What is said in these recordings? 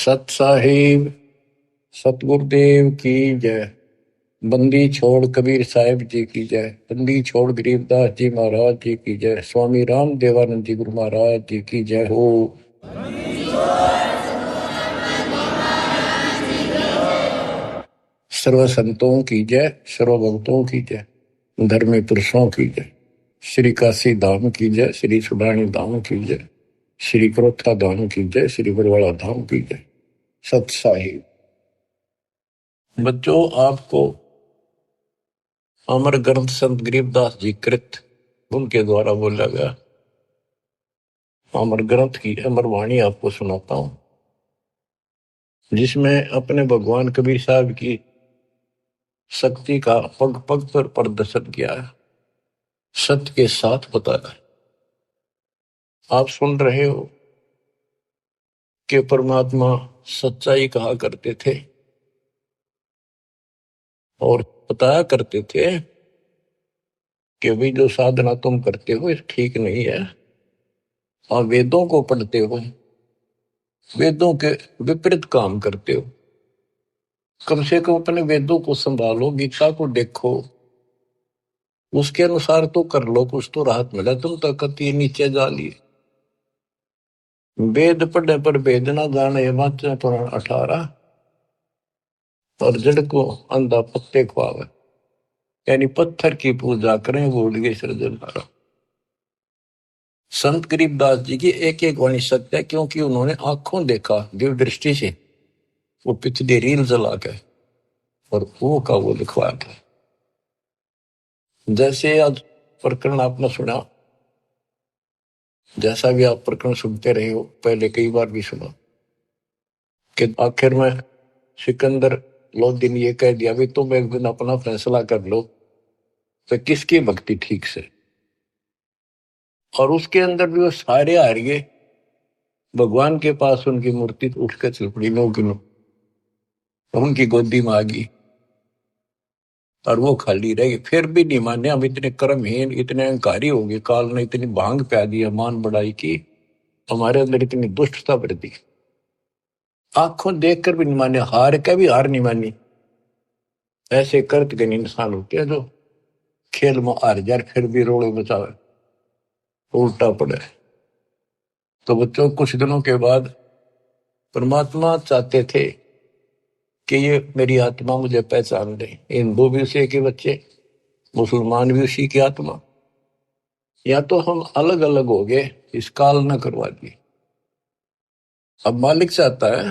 सत साहिब सतगुरुदेव की जय। बंदी छोड़ कबीर साहिब जी की जय। बंदी छोड़ गरीबदास जी महाराज जी की जय। स्वामी राम देवानंद जी गुरु महाराज जी की जय हो। सर्व संतों की जय, सर्व भक्तों की जय, धर्मी पुरुषों की जय। श्री काशी धाम की जय, श्री सुडानी धाम की जय, श्री क्रोथा धाम की जय, श्री बरवाड़ा धाम की जय। सत साहिब बच्चों, आपको अमर ग्रंथ संत गरीबदास जी कृत उनके द्वारा बोला गया अमर ग्रंथ की अमर वाणी आपको सुनाता हूं, जिसमें अपने भगवान कबीर साहब की शक्ति का पग पग पर प्रदर्शन किया है, सत्य के साथ बताया। आप सुन रहे हो कि परमात्मा सच्चाई कहा करते थे और बताया करते थे कि भाई जो साधना तुम करते हो ये ठीक नहीं है। और वेदों को पढ़ते हो, वेदों के विपरीत काम करते हो। कम से कम अपने वेदों को संभालो, गीता को देखो, उसके अनुसार तो कर लो, कुछ तो राहत मिला। तुम तो कति नीचे जा लिए। वेद पढ़े पर वेद ना जाने, वाचे पुराण 18 और जड़ को अंधा पत्ते खुआवे। यानी पत्थर की पूजा करें, भूल गए सृजनहारा। संत गरीबदास जी की एक एक वाणी सत्य है, क्योंकि उन्होंने आंखों देखा दिव्य दृष्टि से, वो पिछली रील जला के और वो का वो लिखवाया था। जैसे आज प्रकरण आपने सुना, जैसा भी आप प्रकरण सुनते रहे हो, पहले कई बार भी सुना कि आखिर में सिकंदर लोधी ने ये कह दिया भी तुम एक दिन अपना फैसला कर लो तो किसकी भक्ति ठीक से। और उसके अंदर भी वो सारे हार गए। भगवान के पास उनकी मूर्ति उठ कर चल पड़ी 9 किलो, उनकी गोदी में आ गई और वो खाली रह गई। फिर भी नहीं माने। हम इतने कर्महीन, इतने अहंकारी हो गए, काल ने इतनी भांग प्या दी, मान बढ़ाई की, हमारे अंदर इतनी दुष्टता भर दी। आंखों देखकर भी नहीं माने, हार का भी हार नहीं मानी। ऐसे कर्तज्ञ इंसान होते हैं जो खेल में हार जाए फिर भी रोड़े बचावे, उल्टा पड़े। तो बच्चों, कुछ दिनों के बाद परमात्मा चाहते थे कि ये मेरी आत्मा मुझे पहचान ले। हिंदू भी उसी के बच्चे, मुसलमान भी उसी की आत्मा। या तो हम अलग अलग हो गए, इस काल न करवा दी। अब मालिक चाहता है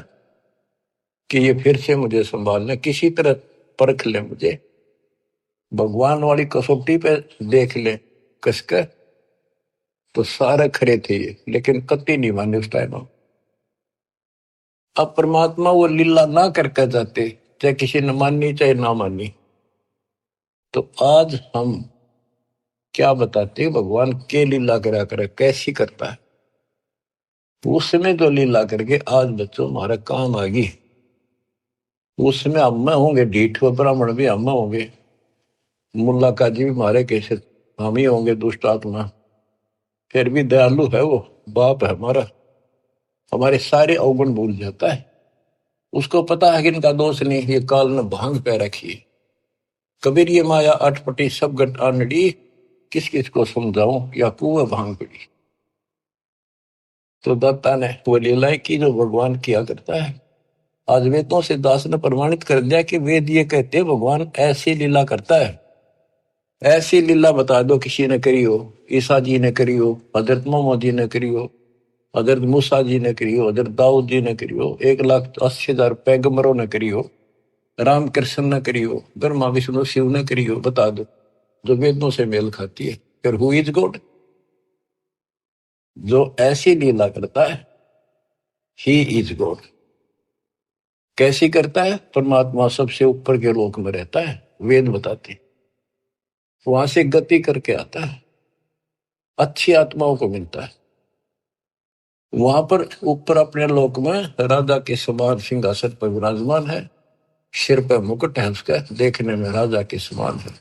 कि ये फिर से मुझे संभाल ले, किसी तरह परख ले मुझे, भगवान वाली कसौटी पे देख ले कसकर। तो सारे खरे थे ये, लेकिन कति नहीं माने उस टाइम। अब परमात्मा वो लीला ना करके जाते, चाहे किसी ने मानी चाहे ना मानी। तो आज हम क्या बताते, भगवान के लीला करा करे, कैसी करता है। उसमें जो लीला करके आज बच्चों हमारा काम आ गई, उसमें हम में होंगे ढीठ, ब्राह्मण भी हम में होंगे, मुल्ला काजी भी मारे कैसे हम ही होंगे दुष्ट आत्मा। फिर भी दयालु है वो, बाप है हमारा, हमारे सारे अवगुण भूल जाता है। उसको पता है कि इनका दोष नहीं, ये काल ने भांग पे रखी। कबीर ये माया अटपटी सब गट आनड़ी, किस किस को समझाऊं या कुआ भांग पड़ी। तो दत्ता ने वो लीलाएं की जो भगवान किया करता है। आज वेदों से दास ने प्रमाणित कर दिया कि वेद ये कहते भगवान ऐसी लीला करता है। ऐसी लीला बता दो किसी ने करी हो, ईसा जी ने करी हो, हजरत मोहम्मद जी ने करी हो, हजरत मूसा जी ने करी हो, हजरत दाऊद जी ने करी हो, 1,80,000 पैगंबरों ने करी हो, राम कृष्ण ने करी हो, ब्रह्मा विष्णु शिव ने करी हो, बता दो जो वेदों से मेल खाती है। फिर हु इज गॉड? जो ऐसी लीला करता है ही इज गॉड। कैसी करता है? परमात्मा सबसे ऊपर के लोक में रहता है, वेद बताते, वहां से गति करके आता है, अच्छी आत्माओं को मिलता है। वहां पर ऊपर अपने लोक में राजा के समान सिंहासन पर विराजमान है, सिर पर मुकुट है उसका, देखने में राजा के समान है।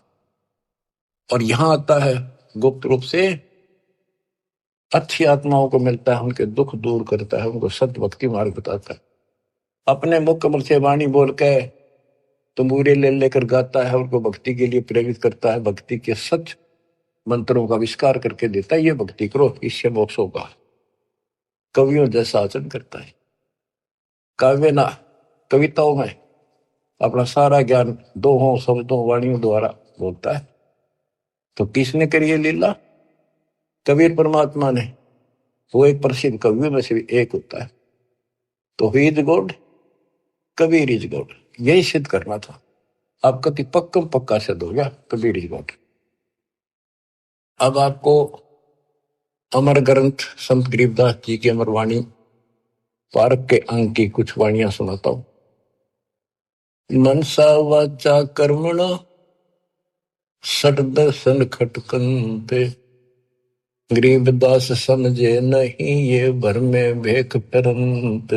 और यहां आता है गुप्त रूप से, अच्छी आत्माओं को मिलता है, उनके दुख दूर करता है, उनको सत्य भक्ति मार्ग बताता है। अपने मुख कमल से वाणी बोल के तंबूरे ले लेकर गाता है, उनको भक्ति के लिए प्रेरित करता है, भक्ति के सच मंत्रों का आविष्कार करके देता है। ये भक्ति करो, इससे मोक्ष होगा। कवियों जैसा आचरण करता है। काव्य ना कविताओं में अपना सारा ज्ञान दोहों शब्दों वाणियों द्वारा बोलता है। तो किसने करी है लीला? कबीर परमात्मा ने। वो एक प्रसिद्ध कवियों में से भी एक होता है। तो he is God, Kabir is God, यही सिद्ध करना था। आप कति पक्कम पक्का सिद्ध हो गया, कबीर इज गॉड। अब आपको अमर ग्रंथ संत गरीबदास जी की अमर वाणी पारक के अंग की कुछ वाणियां सुनाता हूं। मनसा वाचा कर्मण सट दर्शन खटकंते, गरीबदास समझे नहीं ये भर में भेख परंत।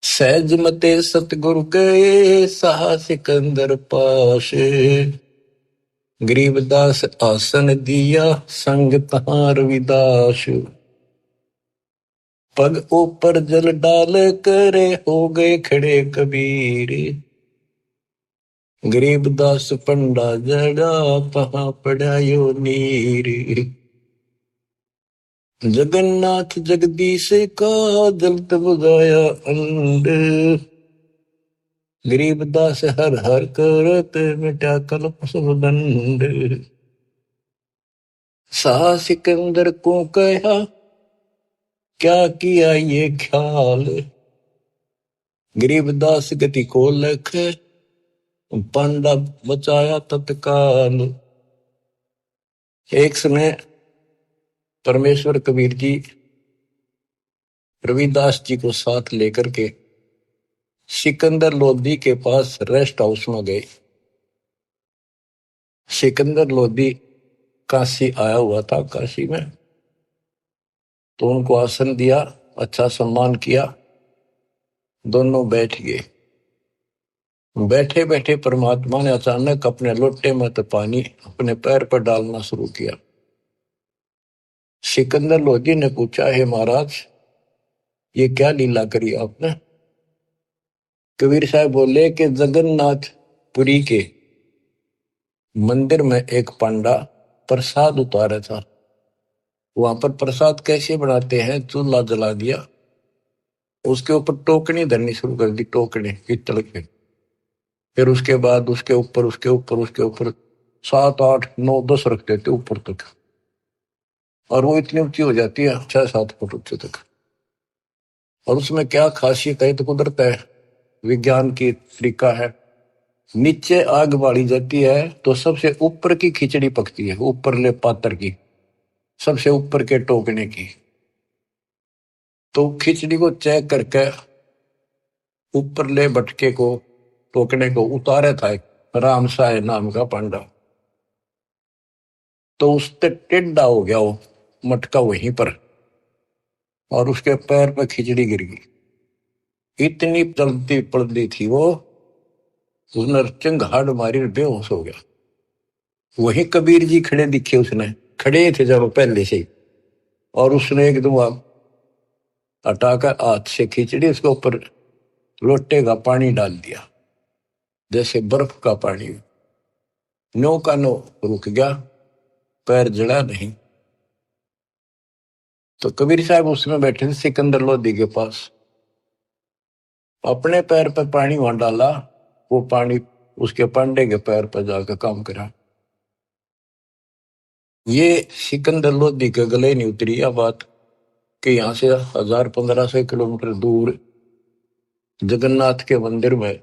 सहज मते सतगुरु गए सहा सिकंदर पास, गरीबदास आसन दिया संग तहां रविदास। पग ऊपर जल डाल करे हो गए खड़े कबीर, गरीबदास पंडा जड़ा पहा पड़ा यो नीर। जगन्नाथ जगदीश का जलत बुझाया अंड, गरीबदास हर हर करत मिटा कल्प सब दंड। शाह सिकंदर को कहा क्या किया ये ख्याल, गरीबदास गति को लख पंडा बचाया तत्काल। एक समय परमेश्वर कबीर जी रविदास जी को साथ लेकर के सिकंदर लोधी के पास रेस्ट हाउस में गए। सिकंदर लोधी काशी आया हुआ था, काशी में। तो उनको आसन दिया, अच्छा सम्मान किया, दोनों बैठ गए। बैठे बैठे परमात्मा ने अचानक अपने लोटे में तो पानी अपने पैर पर डालना शुरू किया। सिकंदर लोधी ने पूछा, हे महाराज ये क्या लीला करी आपने? कबीर साहब बोले कि जगन्नाथ पुरी के मंदिर में एक पंडा प्रसाद उतारा था। वहां पर प्रसाद कैसे बनाते हैं, चूल्हा जला दिया, उसके ऊपर टोकनी धरनी शुरू कर दी, टोकनी पित्तल के। फिर उसके बाद उसके ऊपर 7 8 9 10 रख देते ऊपर तक, और वो इतनी ऊंची हो जाती है 6 7 फुट ऊंचे तक। और उसमें क्या खासियत है, तो कुदरत है, विज्ञान की तरीका है। नीचे आग बाली जाती है तो सबसे ऊपर की खिचड़ी पकती है, ऊपर ले पात्र की, सबसे ऊपर के टोकने की। तो खिचड़ी को चेक करके ऊपर ले भटके को टोकने को उतारे था एक राम साय नाम का पांडा। तो उससे टेढ़ा हो गया वो मटका वहीं पर, और उसके पैर पर खिचड़ी गिर गई। इतनी जल्दी पड़ती थी वो, उसने चिंगाड़ मारी, बेहोश हो गया। वही कबीर जी खड़े दिखे, उसने खड़े थे जब पहले से, और उसने एकदम हटाकर हाथ से खिचड़ी उसके ऊपर लोटे का पानी डाल दिया, जैसे बर्फ का पानी। नो का नो रुक गया, पैर जड़ा नहीं। तो कबीर साहब उसमें बैठे थे सिकंदर लोधी के पास, अपने पैर पर पानी वहां डाला, वो पानी उसके पांडे के पैर पर जाकर काम करा। ये सिकंदर लोधी के गले नहीं उतरी यह बात कि यहां से 1000-1500 किलोमीटर दूर जगन्नाथ के मंदिर में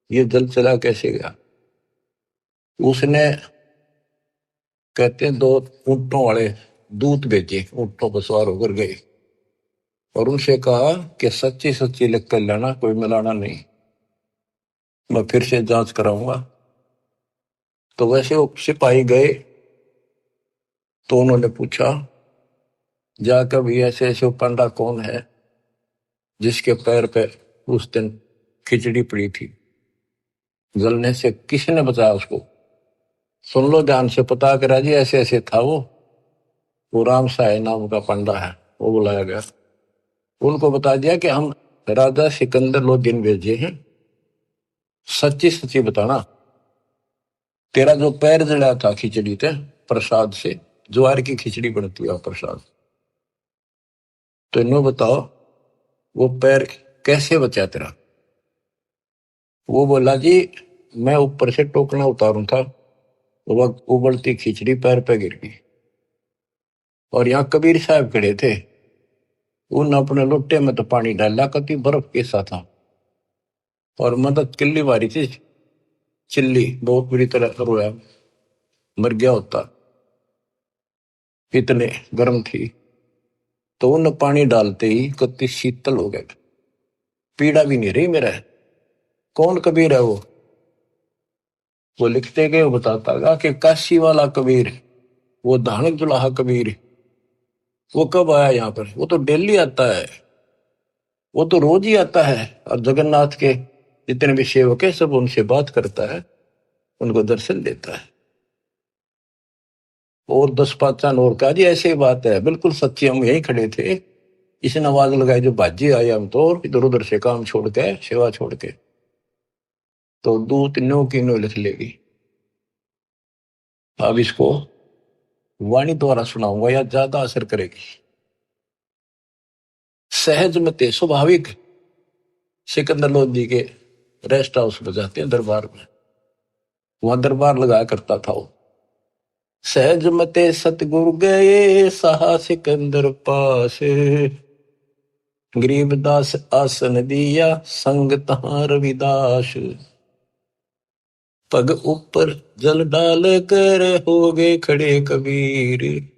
ये जल चला कैसे गया। उसने कहते हैं 2 ऊंटों वाले दूत भेजे, ऊंटों पर सवार होकर गए और उनसे कहा कि सच्ची सच्ची लिख कर लाना, कोई मिलाना नहीं, मैं फिर से जांच कराऊंगा। तो वैसे वो सिपाही गए, तो उन्होंने पूछा जाकर भी ऐसे ऐसे पंडा कौन है जिसके पैर पे उस दिन खिचड़ी पड़ी थी, जलने से किसने बचाया उसको? सुन लो ध्यान से, पता करा जी, ऐसे ऐसे था वो राम साय नाम का पंडा है। वो बुलाया गया, उनको बता दिया कि हम राजा सिकंदर लोदीन भेजे हैं, सच्ची सच्ची बताना, तेरा जो पैर जड़ा था खिचड़ी थे प्रसाद से, ज्वार की खिचड़ी बनती है प्रसाद, तो इन्हों बताओ वो पैर कैसे बचा तेरा। वो बोला जी मैं ऊपर से टोकना उतारू था, वो उबलती खिचड़ी पैर पे गिर गई, और यहाँ कबीर साहब खड़े थे, उन अपने लोटे में तो पानी डाला, कति बर्फ कैसा था, और मदद किल्ली मारी थी, चिल्ली बहुत बुरी तरह रोया, मर गया होता, इतने गर्म थी। तो उन पानी डालते ही कति शीतल हो गए, पीड़ा भी नहीं रही मेरा। कौन कबीर है वो लिखते गए, वो बताता गा कि काशी वाला कबीर, वो धानक जुलाहा कबीर, वो कब आया यहाँ पर, वो तो डेली आता है, वो तो रोज ही आता है, और जगन्नाथ के जितने भी सेवक है सब उनसे बात करता है, उनको दर्शन देता है। और 10 5 और का जी ऐसे ही बात है, बिल्कुल सच्ची, हम यहीं खड़े थे, इसने आवाज लगाई जो बाजी आए, हम तो इधर उधर से काम छोड़ के सेवा छोड़ के, तो 2 3 की नो लिख लेगी। अब इसको वाणी द्वारा सुनाऊंगा या ज्यादा असर करेगी। सहज मते स्वाभाविक सिकंदर लोधी के रेस्ट हाउस में जाते हैं दरबार में, वहां दरबार लगाया करता था वो। सहज मते सतगुरु गए सहा सिकंदर पास, गरीबदास आसन दिया संग तहां रविदास, पग ऊपर जल डाल कर हो गए खड़े कबीर,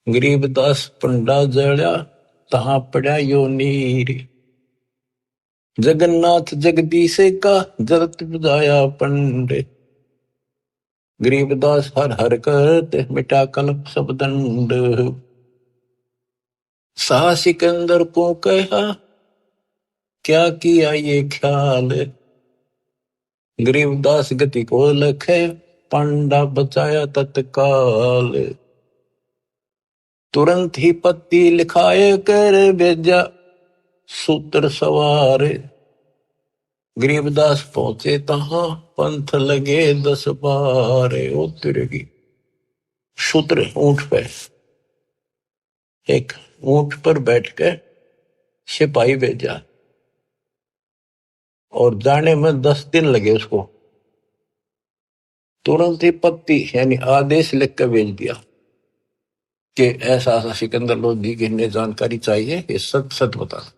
गरीबदास पंडा जड़ा तहां पड़ा यो नीर, जगन्नाथ जगदीश का जरत बुझाया पंडे, गरीबदास हर हर करते मिटा कल्प सब दंड, सा सिकंदर को कहा क्या किया ये ख्याल, गरीबदास गति को लखे पंडा बचाया तत्काल, तुरंत ही पत्ती लिखाए कर भेजा सूत्र सवार, गरीबदास पहुंचे तहां पंथ लगे 10 12, ओ तिरगी सूत्र ऊंट पे, एक ऊंट पर बैठ कर सिपाही भेजा, और जाने में 10 दिन लगे उसको, तुरंत ही पत्ती यानी आदेश लिख कर भेज दिया कि ऐसा ऐसा सिकंदर लोधी की इन्हें जानकारी चाहिए, ये सत सत बता।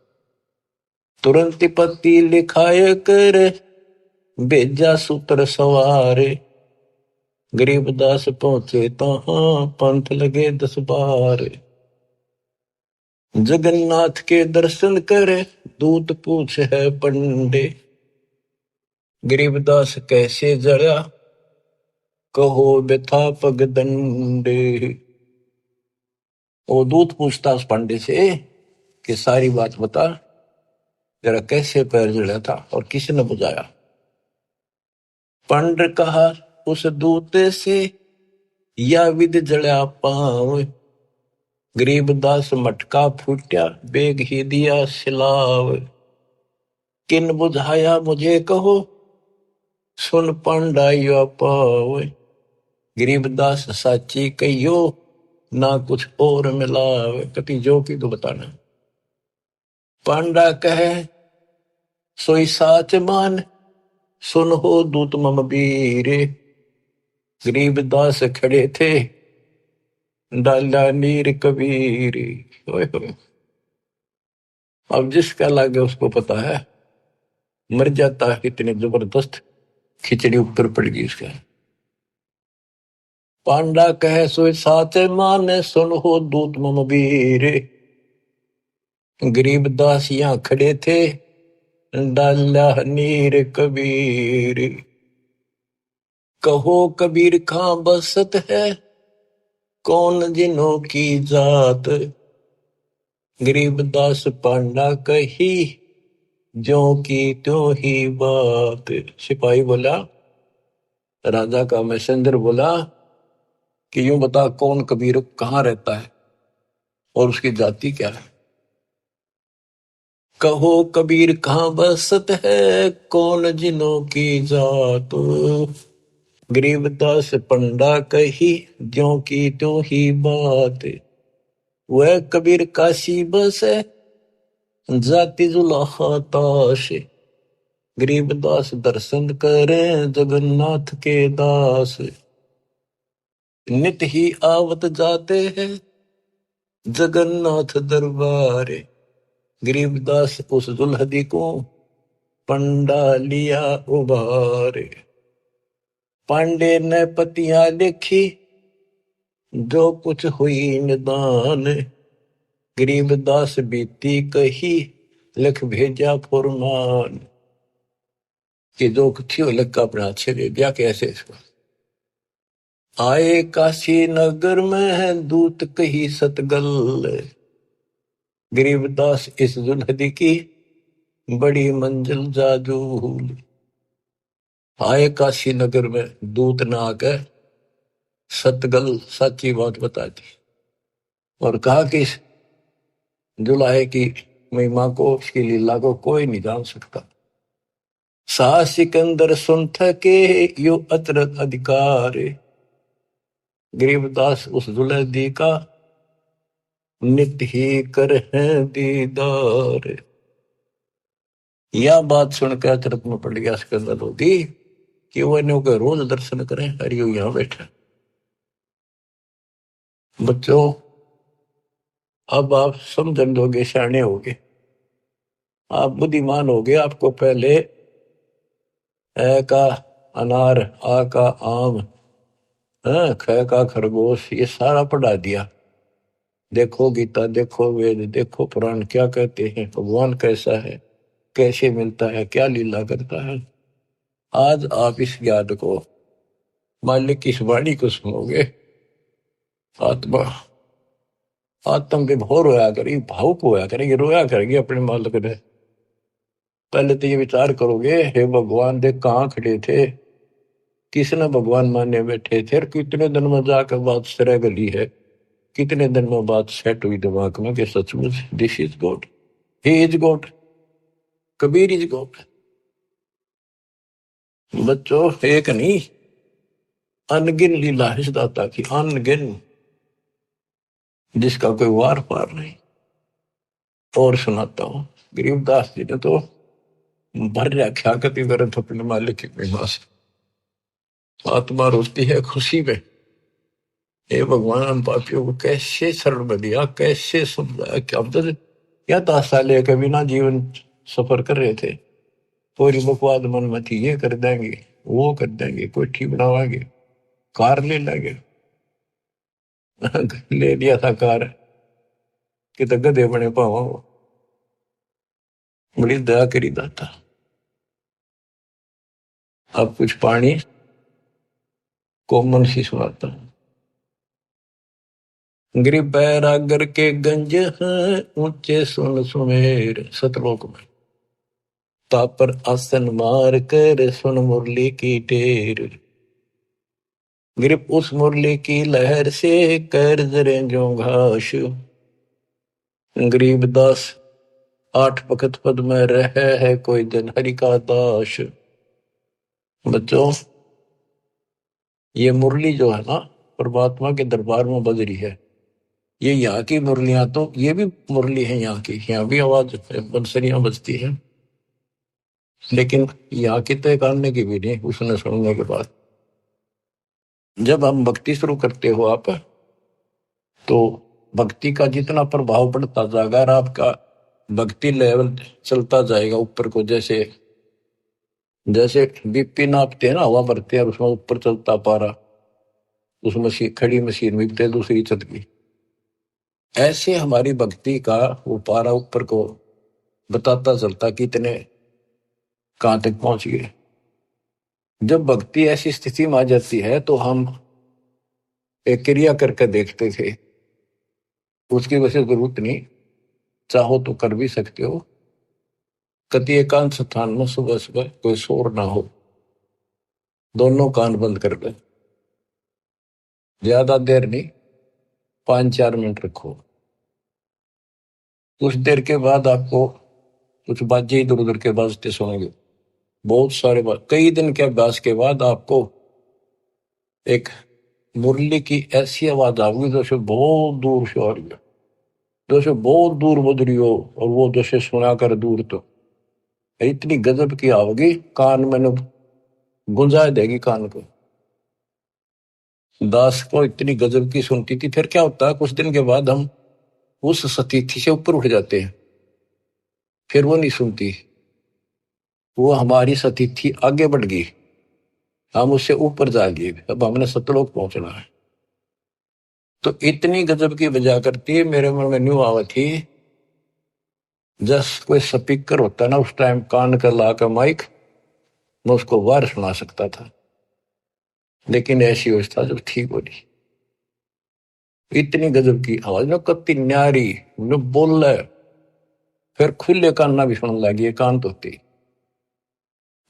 तुरंत ही पत्ती लिखाए कर भेजा सूत्र सवारे, गरीबदास पहुंचे तहां पंथ लगे 10 12, जगन्नाथ के दर्शन करे दूत पूछ है पंडे, गरीबदास कैसे जड़ा कहो व्यथा पग दंडे। वो दूत पूछता उस पंडे से कि सारी बात बता, जरा कैसे पैर जड़ा था और किसने बुझाया। पंड कहा उस दूत से या विद जड़ा पांव, गरीबदास मटका फूट्या बेग ही दिया सिलाव, किन बुझाया मुझे कहो सुन पंडा यो पाव, गरीबदास साची कहियो ना कुछ और मिलावे, कति जो की तो बताना। पांडा कहे सोई साच मान सुन हो दूत मम वीरे, गरीबदास खड़े थे डाला नीर कबीर। अब जिसका लागे उसको पता है, मर जाता है कितनी जबरदस्त खिचड़ी ऊपर पड़ गई उसका। पांडा कहे सोई साचे माने सुन हो दूत मम वीर, गरीबदास यहाँ खड़े थे डाला नीर कबीर, कहो कबीर खां बसत है कौन जिनों की जात, गरीबदास पांडा कही ज्यों की त्यों ही बात। सिपाही बोला, राजा का मैसेंजर बोला कि यूं बता कौन कबीर कहाँ रहता है और उसकी जाति क्या है। कहो कबीर कहाँ बसत है, कौन जिनों की जात। गरीबदास पंडा कही, ज्यों की त्यों ही बात। वह कबीर काशी बसे, जाति जुलाहा ताश। गरीबदास दर्शन करें, जगन्नाथ के दास। नित ही आवत जाते हैं, जगन्नाथ दरबारे। गरीबदास उस दुल्हदी को, पंडा लिया उबारे। पांडे ने पतियां लिखी, जो कुछ हुई निदान। गरीबदास बीती कही, लिख भेजा फुरमान। कि जो कुछ हो लिख अपना अच्छे दे दिया। कैसे इसको आए काशी नगर में है, दूत कही सतगल। गरीबदास इस दुल्हदी की, बड़ी मंजिल जाजूल। आए काशी नगर में, दूत ना आकर सतगल सच्ची बात बता दी। और कहा कि इस जुलाहे की महिमा को, उसकी लीला को कोई नहीं जान सकता। सा सिकंदर सुन थके, यो अतरत अधिकार। गरीबदास उस दुल्हदी का, नित ही कर है दीदार। यह बात सुनकर अचरत में पड़ गया सिकंदर लोधी, कि वो इन्हों के रोज दर्शन करें। हरियो यहां बैठा। बच्चों, अब आप समझन दोगे, सियाने होगे, आप बुद्धिमान होगे। आपको पहले ए का अनार, आ का आम, ख का खरगोश, ये सारा पढ़ा दिया। देखो गीता, देखो वेद, देखो पुराण क्या कहते हैं, भगवान कैसा है, कैसे मिलता है, क्या लीला करता है। आज आप इस ज्ञान को, मालिक की इस वाणी को सुनोगे, आत्मा आत्म विभोर होया करेगी, भावुक होया करेगी, रोया करेगी अपने मालिक ने। पहले तो ये विचार करोगे, हे भगवान देख कहाँ खड़े थे, किसने भगवान माने बैठे थे, और कितने दिन में जाकर बात सरे गली है, कितने दिन में बात सेट हुई दिमाग में कि सचमुच this is God, he is God, Kabir is God. बच्चों, एक नहीं, अनगिन लीला है इस दाता की, अनगिन, जिसका कोई वार पार नहीं। और सुनाता हूं, गरीबदास जी ने तो भर रखा कति वरत अपने मालिक की महिमा से। आत्मा रोती है खुशी में, हे भगवान हम पापियों को कैसे शरण में दिया, कैसे समझाया। क्या हम तो क्या ताशा लेकर बिना जीवन सफर कर रहे थे, पूरी बकवाद मन में थी, ये कर देंगे, वो कर देंगे, कोठी बनावाएंगे, कार ले लेंगे। ले लिया था कार, कि तो गधे बने पावा। बड़ी दया करी दाता। अब कुछ पानी कोमल सी सुनाता हूं। गरीब बैरागर के गंज हैं, ऊंचे सुन सुमेर। सतलोक में तापर आसन मार कर, सुन मुरली की टेर। गिरप उस मुरली की लहर से, कर जरे जो घास। गरीबदास आठ वक्त पद में रहे है, कोई दिन हरि का दास। बच्चों, ये मुरली जो है ना, परमात्मा के दरबार में बज रही है। ये यहाँ की मुरलियां, तो ये भी मुरली है यहाँ की, यहाँ भी आवाज बंसरियां बजती है, लेकिन यहाँ की तो एक आने की भी नहीं। उसने सुनने के बाद जब हम भक्ति शुरू करते हो आप, तो भक्ति का जितना प्रभाव पड़ता जाएगा, और आपका भक्ति लेवल चलता जाएगा ऊपर को। जैसे जैसे बीपी नापते हैं ना, हवा भरते हैं, उसमें ऊपर चलता पारा, उस मशीन, खड़ी मशीन में दूसरी छत की, ऐसे हमारी भक्ति का वो पारा ऊपर को बताता चलता कितने कहां तक पहुंच गए। जब भक्ति ऐसी स्थिति में आ जाती है, तो हम एक क्रिया करके देखते थे, उसकी वजह जरूरत नहीं, चाहो तो कर भी सकते हो। कति एकांत स्थान में सुबह सुबह कोई शोर ना हो, दोनों कान बंद कर दे, ज्यादा देर नहीं, 5-4 मिनट रखो। कुछ देर के बाद आपको कुछ बाजे इधर उधर के बाजते सुनेंगे, बहुत सारे कई दिन के अभ्यास के बाद आपको एक मुरली की ऐसी आवाज आएगी जैसे बहुत दूर से आ रही है, जैसे बहुत दूर बज रही हो, और वो जैसे सुना कर दूर तो इतनी गजब की आवेगी, कान मैंने गुंजा देगी कान को। दास को इतनी गजब की सुनती थी। फिर क्या होता है, कुछ दिन के बाद हम उस सतीथी से ऊपर उठ जाते हैं, फिर वो नहीं सुनती, वो हमारी सतीथी आगे बढ़ गई, हम उससे ऊपर जा गए, अब हमने सतलोक पहुंचना है। तो इतनी गजब की बजा करती है, मेरे मन में न्यू आवा थी, जस कोई स्पीकर होता ना उस टाइम कान कर ला कर माइक, मैं उसको बाहर सुना सकता था, लेकिन ऐसी अवस्था जब ठीक हो रही, इतनी गजब की आवाज ना, कत्ती न्यारी न बोल रहा है, फिर खुले कान ना भी सुनने लगी, कान तो होती।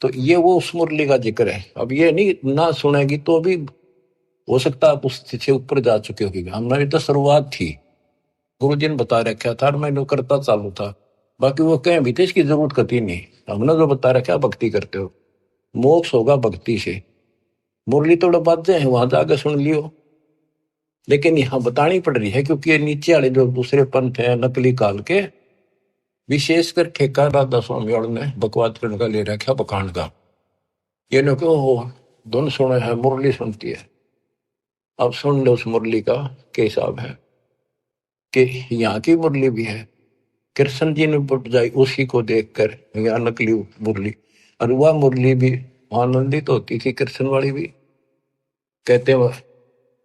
तो ये वो उस मुरली का जिक्र है। अब ये नहीं ना सुनेगी तो भी हो सकता है आप उस से ऊपर जा चुके होगी, हमारी तो शुरुआत थी, गुरु जी ने बता रखा था और मैंने करता चालू था, बाकी वो कहें भी थे इसकी जरूरत कती नहीं, हमने जो बता रखा भक्ति करते हो, मोक्ष होगा भक्ति से। मुरली थोड़ा बाजे हैं वहां जाकर सुन लियो, लेकिन यहाँ बतानी पड़ रही है क्योंकि ये नीचे वाले जो दूसरे पंथ है नकली काल के, विशेषकर ठेका राधा स्वामी और ने बकवाद करने का ले रखा बखान का, ये नो क्यों हो धुन सुने है मुरली सुनती है। अब सुन लो उस मुरली का क्या हिसाब है, कि यहाँ की मुरली भी है, कृष्ण जी ने बजाई उसी को देखकर, यहाँ नकली मुरली, और वह मुरली भी आनंदित होती थी, कृष्ण वाली भी, कहते वह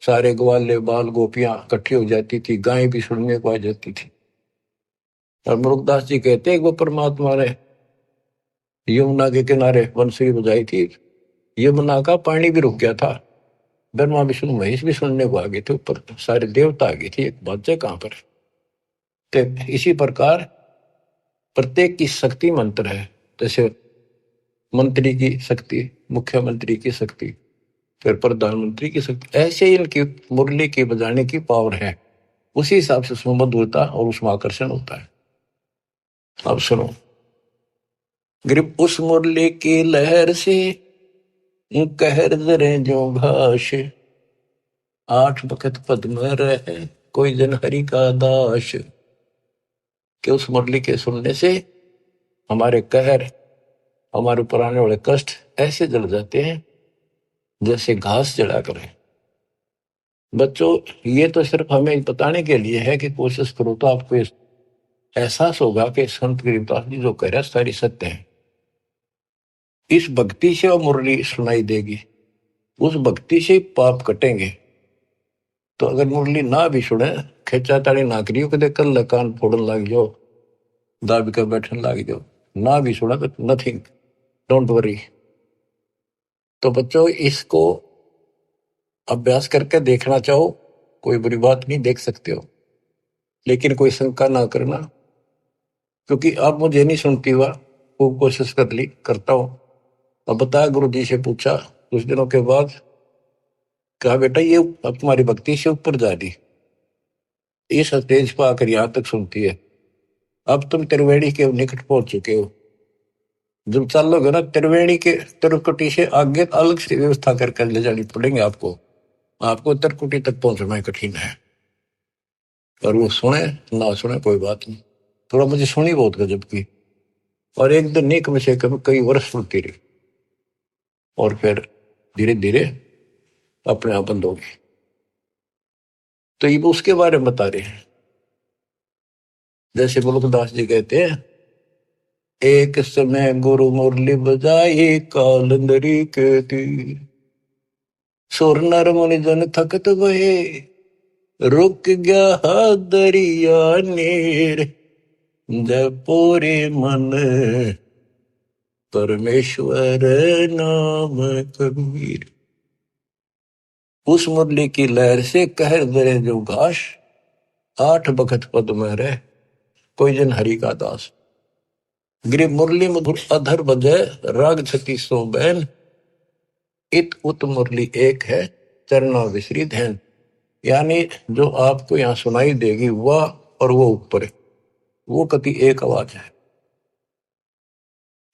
सारे ग्वाले बाल गोपियां इकट्ठी हो जाती थी, गाय भी सुनने को आ जाती थी। और मुरुगदास जी कहते हैं वो परमात्मा ने यमुना के किनारे बंसुरी बजाई थी, यमुना का पानी भी रुक गया था, ब्रह्मा विष्णु महेश भी सुनने को आ गए थे, ऊपर सारे देवता आ गए थे, एक बात कहां पर। तो इसी प्रकार प्रत्येक की शक्ति मंत्र है, जैसे मंत्री की शक्ति, मुख्यमंत्री की शक्ति, फिर प्रधानमंत्री की शक्ति, ऐसे ही इनकी मुरली की बजाने की पावर है, उसी हिसाब से उसमें मधुरता और उसमें आकर्षण होता है। अब सुनो, ग्रिप उस मुरली की लहर से कहर जरे जो घास, आठ बखत पद में रहे कोई जन हरि का दास, कि उस मुरली के सुनने से हमारे कहर, हमारे ऊपर आने वाले कष्ट ऐसे जल जाते हैं जैसे घास जला करे। बच्चों, ये तो सिर्फ हमें बताने के लिए है कि कोशिश करो तो आपको एहसास होगा कि संत गरीबदास जी जो कह रहे हैं सारी सत्य है। इस भक्ति से वो मुरली सुनाई देगी, उस भक्ति से पाप कटेंगे। तो अगर मुरली ना भी सुने, खेचा ताड़ी ना करियो कि कल कान फोड़न लग जाओ, दाबी कर बैठन लग जाओ, ना भी सुना तो नथिंग, डोंट वरी। तो बच्चों, इसको अभ्यास करके देखना चाहो, कोई बुरी बात नहीं, देख सकते हो, लेकिन कोई शंका ना करना, क्योंकि अब मुझे नहीं सुनती हुआ, खूब कोशिश कर ली, करता हूं। अब बताया, गुरु जी से पूछा कुछ दिनों के बाद, कहा बेटा ये अब तुम्हारी भक्ति से ऊपर जा रही, इस स्टेज पर आकर यहां तक सुनती है, अब तुम त्रिवेणी के निकट पहुंच चुके हो, जब चलोगे ना त्रिवेणी के त्रिकुटी से आगे अलग से व्यवस्था करके ले जानी पड़ेंगे आपको, आपको त्रिकुटी तक पहुंचना कठिन है। और वो सुने ना सुने कोई बात नहीं, थोड़ा मुझे सुनी बहुत गजब की, और एक दिन नहीं कम से कम कई वर्ष सुनती रही, और फिर धीरे धीरे अपने आप बंद हो गई। तो ये उसके बारे में बता रहे हैं, जैसे मुल्कदास जी कहते हैं, एक समय गुरु मुरली बजाई कालंदरी के तीर, सुर नर मुनि जन थकत भये, रुक गया दरिया नीर, जपोरे मन परमेश्वर नाम कबीर। उस मुरली की लहर से कहर दरे जो घास, आठ बखत पद में रह कोई जन हरि का दास। गिरि मुरली मधुर अधर बजे राग छती सो बैन, इत उत मुरली एक है चरणा विसरी धैन। यानी जो आपको यहाँ सुनाई देगी वह और वो ऊपर है, वो कति एक आवाज है।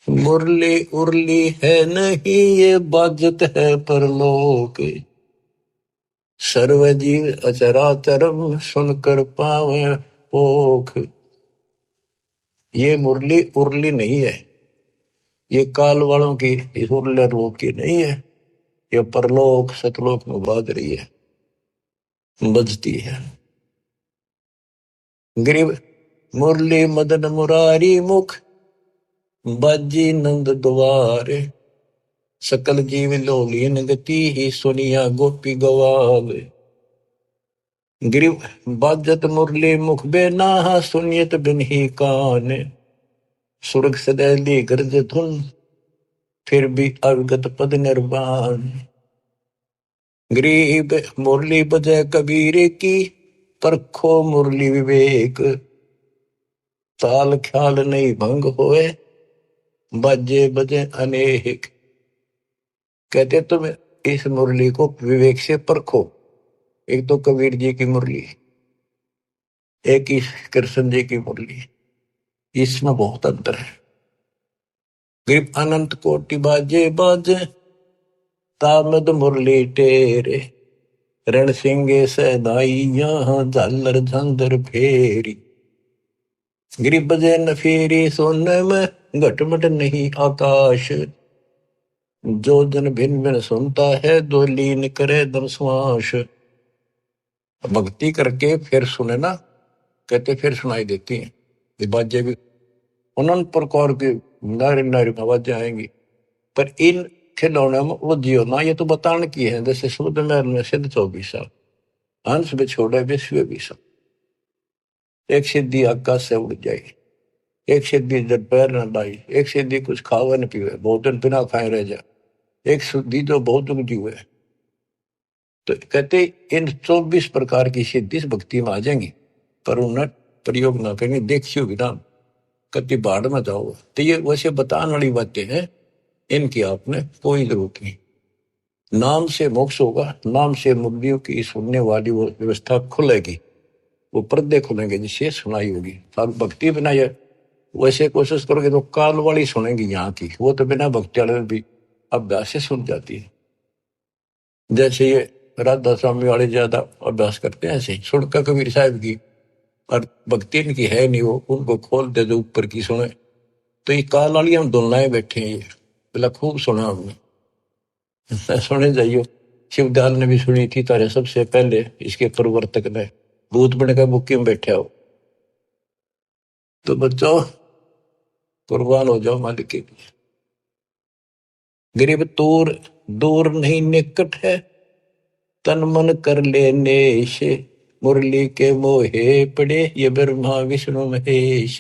मुरली उरली है नहीं ये बाजत है परलोक, सर्वजीव अचराचरम सुनकर पावे पोख। ये मुरली उरली नहीं है, ये काल वालों की इस उरले लोक की नहीं है, ये परलोक सतलोक में बाज रही है, बजती है। ग्रीव मुरली मदन मुरारी मुख, बाजी नंद द्वारे, सकल जीव लोलियन गति ही सुनिया गोपी गवावे। ग्रीव बाजत मुरली मुख बेना सुनियत बिन ही कान, सुरग सदैली गर्ज धुन फिर भी अवगत पद निर्वाण। ग्रीब मुरली बजय कबीर की, परखो मुरली विवेक, ताल ख्याल नहीं भंग होए, बाजे बजे अनेक। कहते तुम इस मुरली को विवेक से परखो। एक तो कबीर जी की मुरली, एक ही कृष्ण जी की मुरली, इसमें बहुत अंतर है। ग्रीब अनंत कोटि बाजे बाजे, तामद मुरली टेरे, रण सिंगे सदाइया झालर झंझर फेरी। गिरिब बजे न फेरी सोने में घटमट नहीं आकाश, जो जन भिन्न भिन्न सुनता है दो लीन करे दम श्वास। भक्ति करके फिर सुने ना, कहते फिर सुनाई देती हैं ये बाजे भी, अनंत प्रकार की नारी नारी आवाजें आएंगी। पर इन खिलौने में वो जियो ना, ये तो बताने की है। जैसे शुद्ध महल में सिद्ध 24 साल, हंस में छोड़े विश्व 20 साल, एक सिद्धि आकाश से उड़ जाए, एक सिद्धि जब पैर न लाई, एक सिद्धि कुछ खावे न पीवे, बहुत दिन बिना खाए रह जा, एक शुद्धि जो बहुत उगजी हुए। तो कहते इन 24 प्रकार की सिद्धि भक्ति में आ जाएंगी, पर उन्हें प्रयोग ना करेंगे, देखी होगी ना कति बाढ़ में जाओ। तो ये वैसे बताने वाली बातें हैं, इनकी आपने कोई जरूरत नहीं। नाम से मोक्ष होगा, नाम से मुक्तियों की सुनने वाली वो व्यवस्था खुलेगी, वो पर्दे खुलेंगे जिससे सुनाई होगी। और भक्ति बिना ये वैसे कोशिश करोगे तो काल वाली सुनेंगी यहाँ की, वो तो बिना भक्ति वाले भी अभ्यास से सुन जाती है। जैसे ये राधा स्वामी वाले ज्यादा अभ्यास करते हैं, ऐसे ही सुनकर कबीर साहब की, और भक्ति इनकी है नहीं, वो उनको खोल दे जो ऊपर की सुने। तो ये काल वाली हम दोनों बैठे हैं, ये बोला खूब सुना हमने। सुने जाइयो, शिवदयाल ने भी सुनी थी तारे सबसे पहले, इसके प्रवर्तक ने भूत बन कर बुक्की में बैठा हो। तो बच्चों कुर्बान हो जाओ मालिक के लिए। गरीब दूर दूर नहीं निकट है, तन मन कर लेने से, मुरली के मोहे पड़े ये ब्रह्मा विष्णु महेश।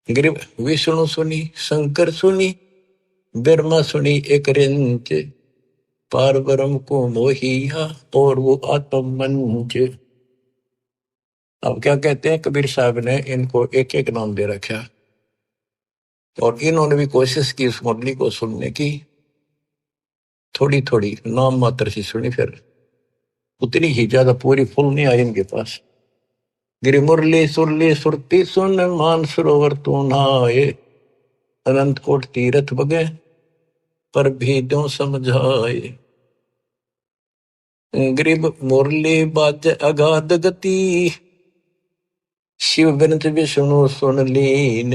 गरीब विष्णु सुनी शंकर सुनी, ब्रह्मा सुनी एक रिंच, पार ब्रह्म को मोहिया और वो आत्म मंच। अब क्या कहते हैं कबीर साहब ने इनको एक एक नाम दे रखा, और इन्होंने भी कोशिश की इस मुरली को सुनने की, थोड़ी थोड़ी नाम मात्र से सुनी, फिर उतनी ही ज्यादा पूरी फुल नहीं आई इनके पास। गिरि मुरली सुरली सुरती सुन, मान सरोवर तू नहाए, अनंत कोट तीरथ बगे पर भी जो समझाए। गरीब मुरली बाज अगाध गति, शिव बिनत विष्णु सुन लीन,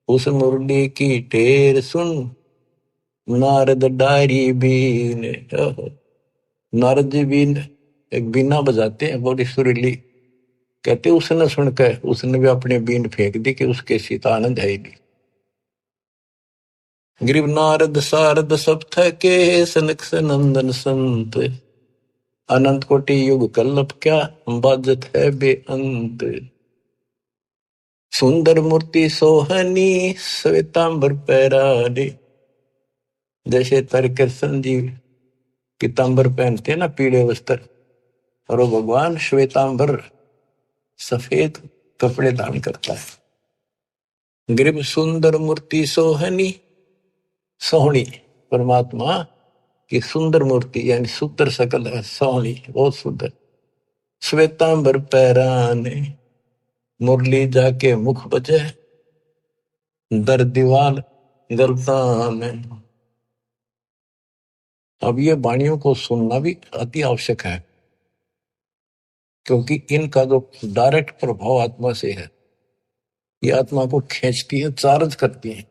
उस मुरली की टेर सुन, नारद डारी बीन। नारद जी बीन एक बीना बजाते हैं बड़ी सुरीली, कहते उसने सुनकर उसने भी अपने बीन फेंक दी कि उसके सीता आनंद है ही नहीं। गिरिव नारद सारद सब थके, सनक सनंदन संत, अनंत कोटि युग कल्लप क्या बाजत है बेअंत। सुंदर मूर्ति सोहनी श्वेतांबर पैरानी, जैसे तारे कृष्ण जी पीतांबर पहनते हैं ना, पीले वस्त्र, और वो भगवान श्वेतांबर सफेद कपड़े धारण करता है। गिरिव सुंदर मूर्ति सोहनी, सोहनी परमात्मा की सुंदर मूर्ति, यानी सुंदर सकल है, सोहनी बहुत सुंदर। श्वेतांबर पैराने, मुरली जाके मुख बजे, दर दीवाल गलता में। अब ये वाणियों को सुनना भी अति आवश्यक है, क्योंकि इनका जो डायरेक्ट प्रभाव आत्मा से है, ये आत्मा को खींचती है, चार्ज करती है।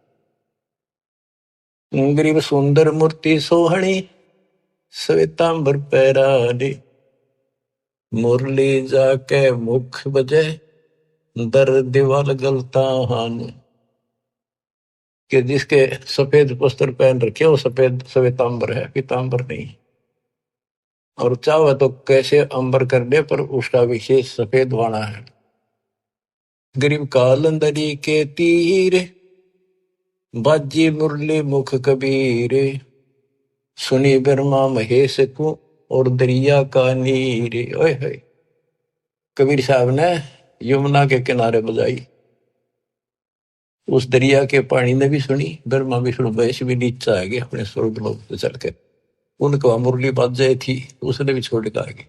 गरीब सुंदर मूर्ति सोहणी श्वेतांबर पैरानी, मुरली जाके मुख बजे दर दीवाल गलता हान। कि जिसके सफेद वस्त्र पहन रखे वो सफेद श्वेतांबर है, पीतांबर नहीं। और चाहे तो कैसे अंबर कर दे, पर उसका विशेष सफेद वाणा है। गरीब कालंदरी के तीर बाजी मुरली मुख कबीर, सुनी ब्रह्मा महेश को और दरिया का नीर। ओए होए, कबीर साहब ने यमुना के किनारे बजाई, उस दरिया के पानी ने भी सुनी, ब्रह्मा विष्णु महेश भी नीचे आ गए अपने स्वर्ग लोक से चढ़ के। उनको मुरली बाजे थी, उसने भी छोड़ के आ गई।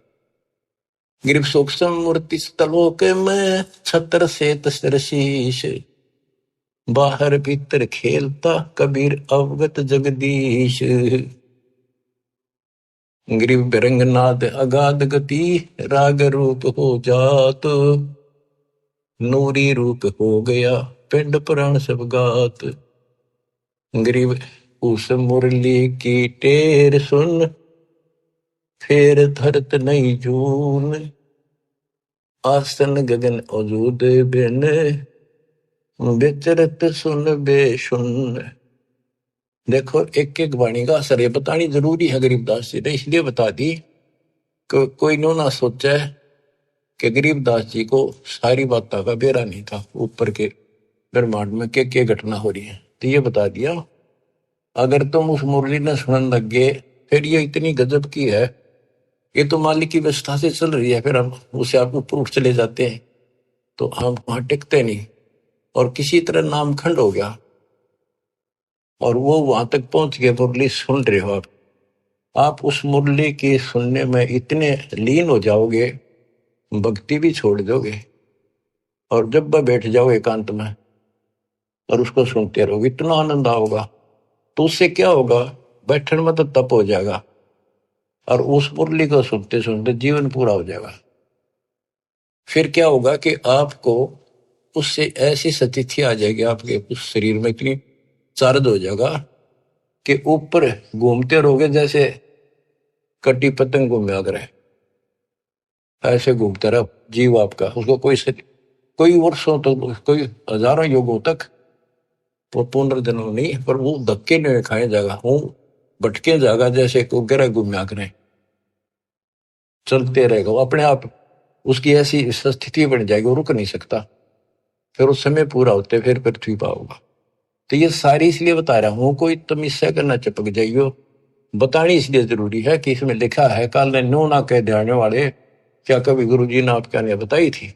गिरिव सूक्ष्म मूर्ति स्थलोक में छत्र से तस्र शीश, बाहर भीतर खेलता कबीर अवगत जगदीश। गिरिव बिरंगनाद अगाध गति, राग रूप हो जात, नूरी रूप हो गया पिंड पुराण सब गात। गिरिव उस मुरली की टेर सुन, फेर धरत नहीं जून, आसन गगन अजूद बिन, विचरत सुन बेसुन। देखो, एक एक वाणी का असर ये बतानी जरूरी है गरीबदास जी ने, इसलिए बता दी कि कोई नो ना सोचा कि गरीबदास जी को सारी बातों का बेरा नहीं था, ऊपर के ब्रह्मांड में क्या घटना हो रही है। तो ये बता दिया, अगर तुम उस मुरली ने सुनने लग गए, फिर ये इतनी गजब की है, ये तो मालिक की व्यवस्था से चल रही है, फिर हम उसे आप ऊपर उठ चले जाते हैं तो हम वहां टिकते नहीं, और किसी तरह नामखंड हो गया और वो वहां तक पहुंच गए। मुरली सुन रहे हो आप उस मुरली की सुनने में इतने लीन हो जाओगे, भक्ति भी छोड़ दोगे, और जब वह बैठ जाओ एकांत में और उसको सुनते रहोगे, इतना आनंद आओगा। तो उससे क्या होगा, बैठने में तो तप हो जाएगा, और उस मुरली को सुनते सुनते जीवन पूरा हो जाएगा। फिर क्या होगा कि आपको उससे ऐसी स्थिति आ जाएगी, आपके उस शरीर में इतनी चार्ज हो जाएगा कि ऊपर घूमते रहोगे जैसे कटी पतंग घूमे अगर है, ऐसे घूमता रहा जीव आपका। उसको कोई वर्षों तक, कोई हजारों युगों तक वो पुनर्जन्म नहीं, पर वो धक्के नहीं खाए जाएगा, वो भटके जाएगा जैसे को गिरा घूमया करें, चलते रहेगा वो अपने आप। उसकी ऐसी स्थिति बन जाएगी, वो रुक नहीं सकता। फिर उस समय पूरा होते फिर पृथ्वी पर होगा। तो ये सारी इसलिए बता रहा हूं, कोई तुम इससे करना चिपक जाइयो, बतानी इसलिए जरूरी है कि इसमें लिखा है, काल ने नो ना कह जाने वाले, क्या कभी गुरु जी ने आपके ने बताई थी,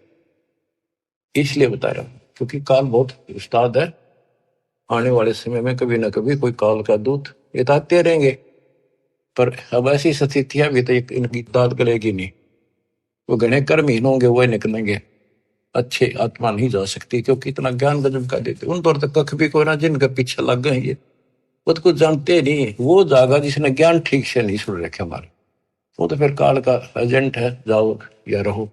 इसलिए बता रहा हूं। क्योंकि काल बहुत उस्ताद है, आने वाले समय में कभी ना कभी कोई काल का दूत ये आते रहेंगे, पर अब ऐसी स्थितियां भी तो इनकी दाद गलेगी नहीं। वो घने कर्म हीन होंगे, वो निकलेंगे, अच्छे आत्मा नहीं जा सकती, क्योंकि इतना ज्ञान गजब का देते उन पर तक कख भी कोई ना, जिनके पीछे लग गए ये वो तो कुछ जानते नहीं। वो जागा जिसने ज्ञान ठीक से नहीं सुन रखे हमारे, वो तो फिर काल का एजेंट है, जाओ या रहो।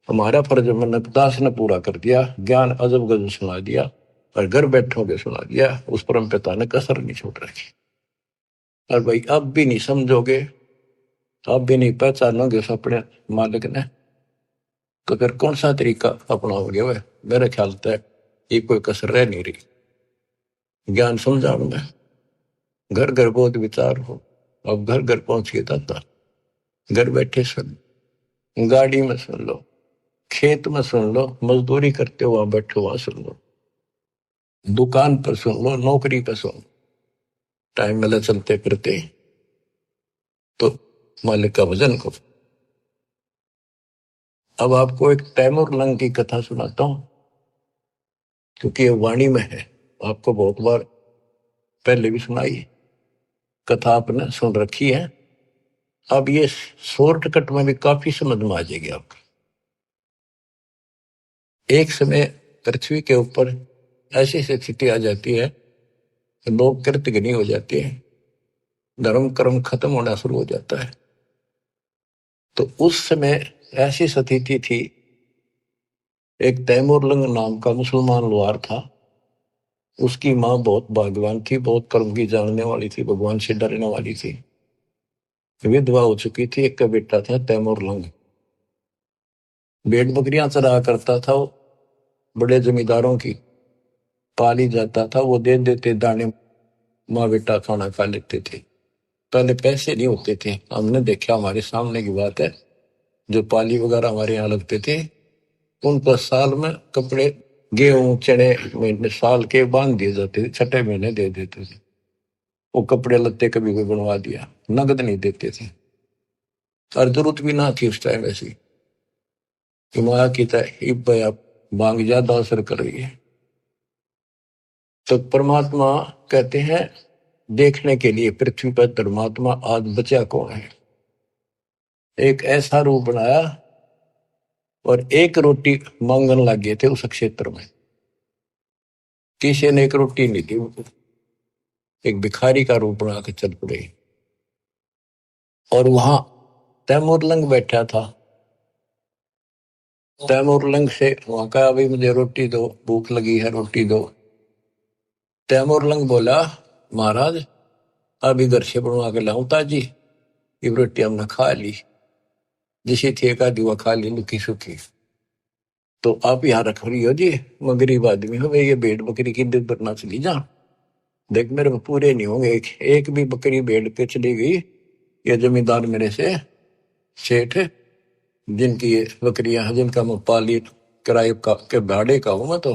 हमारा फर्ज मैंने दास ने पूरा कर दिया, ज्ञान अजब गजब सुना दिया, और घर बैठोगे सुना दिया, उस परम पिता ने कसर नहीं छोड़ रखी। और भाई अब भी नहीं समझोगे, अब भी नहीं पहचानोगे उस अपने मालिक ने, तो फिर कौन सा तरीका अपनाओगे? वह मेरे ख्याल से ये कोई कसर रह नहीं रही। ज्ञान समझाओ में घर घर बहुत विचार हो, अब घर घर पहुंच के दाता, घर बैठे सुन, गाड़ी में सुन लो, खेत में सुन लो, मजदूरी करते हो वहां बैठो वहां सुन लो, दुकान पर सुन लो, नौकरी पर सुन, टाइम मिले चलते फिरते तो मालिक का भजन करो। अब आपको एक तैमूर लंग की कथा सुनाता हूं, क्योंकि ये वाणी में है, आपको बहुत बार पहले भी सुनाई, कथा आपने सुन रखी है। अब ये शॉर्टकट में भी काफी समझ में आ जाएगी आपको। एक समय पृथ्वी के ऊपर ऐसी स्थिति आ जाती है कि लोग कृतघ्नी हो जाते हैं, धर्म कर्म खत्म होना शुरू हो जाता है। तो उस समय ऐसी स्थिति थी, एक तैमूर लंग नाम का मुसलमान लोहार था, उसकी माँ बहुत भाग्यवान थी, बहुत कर्म की जानने वाली थी, भगवान से डरने वाली थी, विधवा हो चुकी थी। एक का बेटा था तैमूर लंग, भेड़ बकरियां चरा करता था वो, बड़े जमींदारों की पाली जाता था, वो दे देते दाने, माँ बेटा खाना खा लेते थे। पहले पैसे नहीं होते थे, हमने देखा, हमारे सामने की बात है, जो पाली वगैरह हमारे यहाँ लगते थे उनको साल में कपड़े, गेहूं चने महीने साल के बांध दिए जाते थे, छठे महीने दे देते थे। वो कपड़े लत्ते कभी कोई बनवा दिया, नगद नहीं देते थे। और जरूरत भी ना थी उस टाइम ऐसी कि माया की तरह मांग ज्यादा असर कर रही है। तो परमात्मा कहते हैं देखने के लिए पृथ्वी पर धर्मात्मा आज बचा कौन है। एक ऐसा रूप बनाया और एक रोटी मांगने लग गए थे उस क्षेत्र में, किसी ने एक रोटी नहीं दी उनको, एक भिखारी का रूप बना के चल पड़े। और वहां तैमूर लंग बैठा था, तैमूर लंग से वहां कहा, भाई मुझे रोटी दो, भूख लगी है, रोटी दो। तैमूर लंग बोला, महाराज अभी घर से बनवा के लाऊं ताजी, ये रोटी हमने खा ली, जिसे थे एक आधी वो खा ली लुकी सुखी, तो आप यहाँ रख रही हो जी, मैं गरीब आदमी हूँ, ये भेड़ बकरी की दूध बरना चली जा, देख मेरे को पूरे नहीं होंगे, एक भी बकरी भेड़ पे चली गई, ये जमींदार मेरे से सेठ जिनकी ये बकरियां हैं, जिनका मैं पाली किराए का के भाड़े का हूं मैं, तो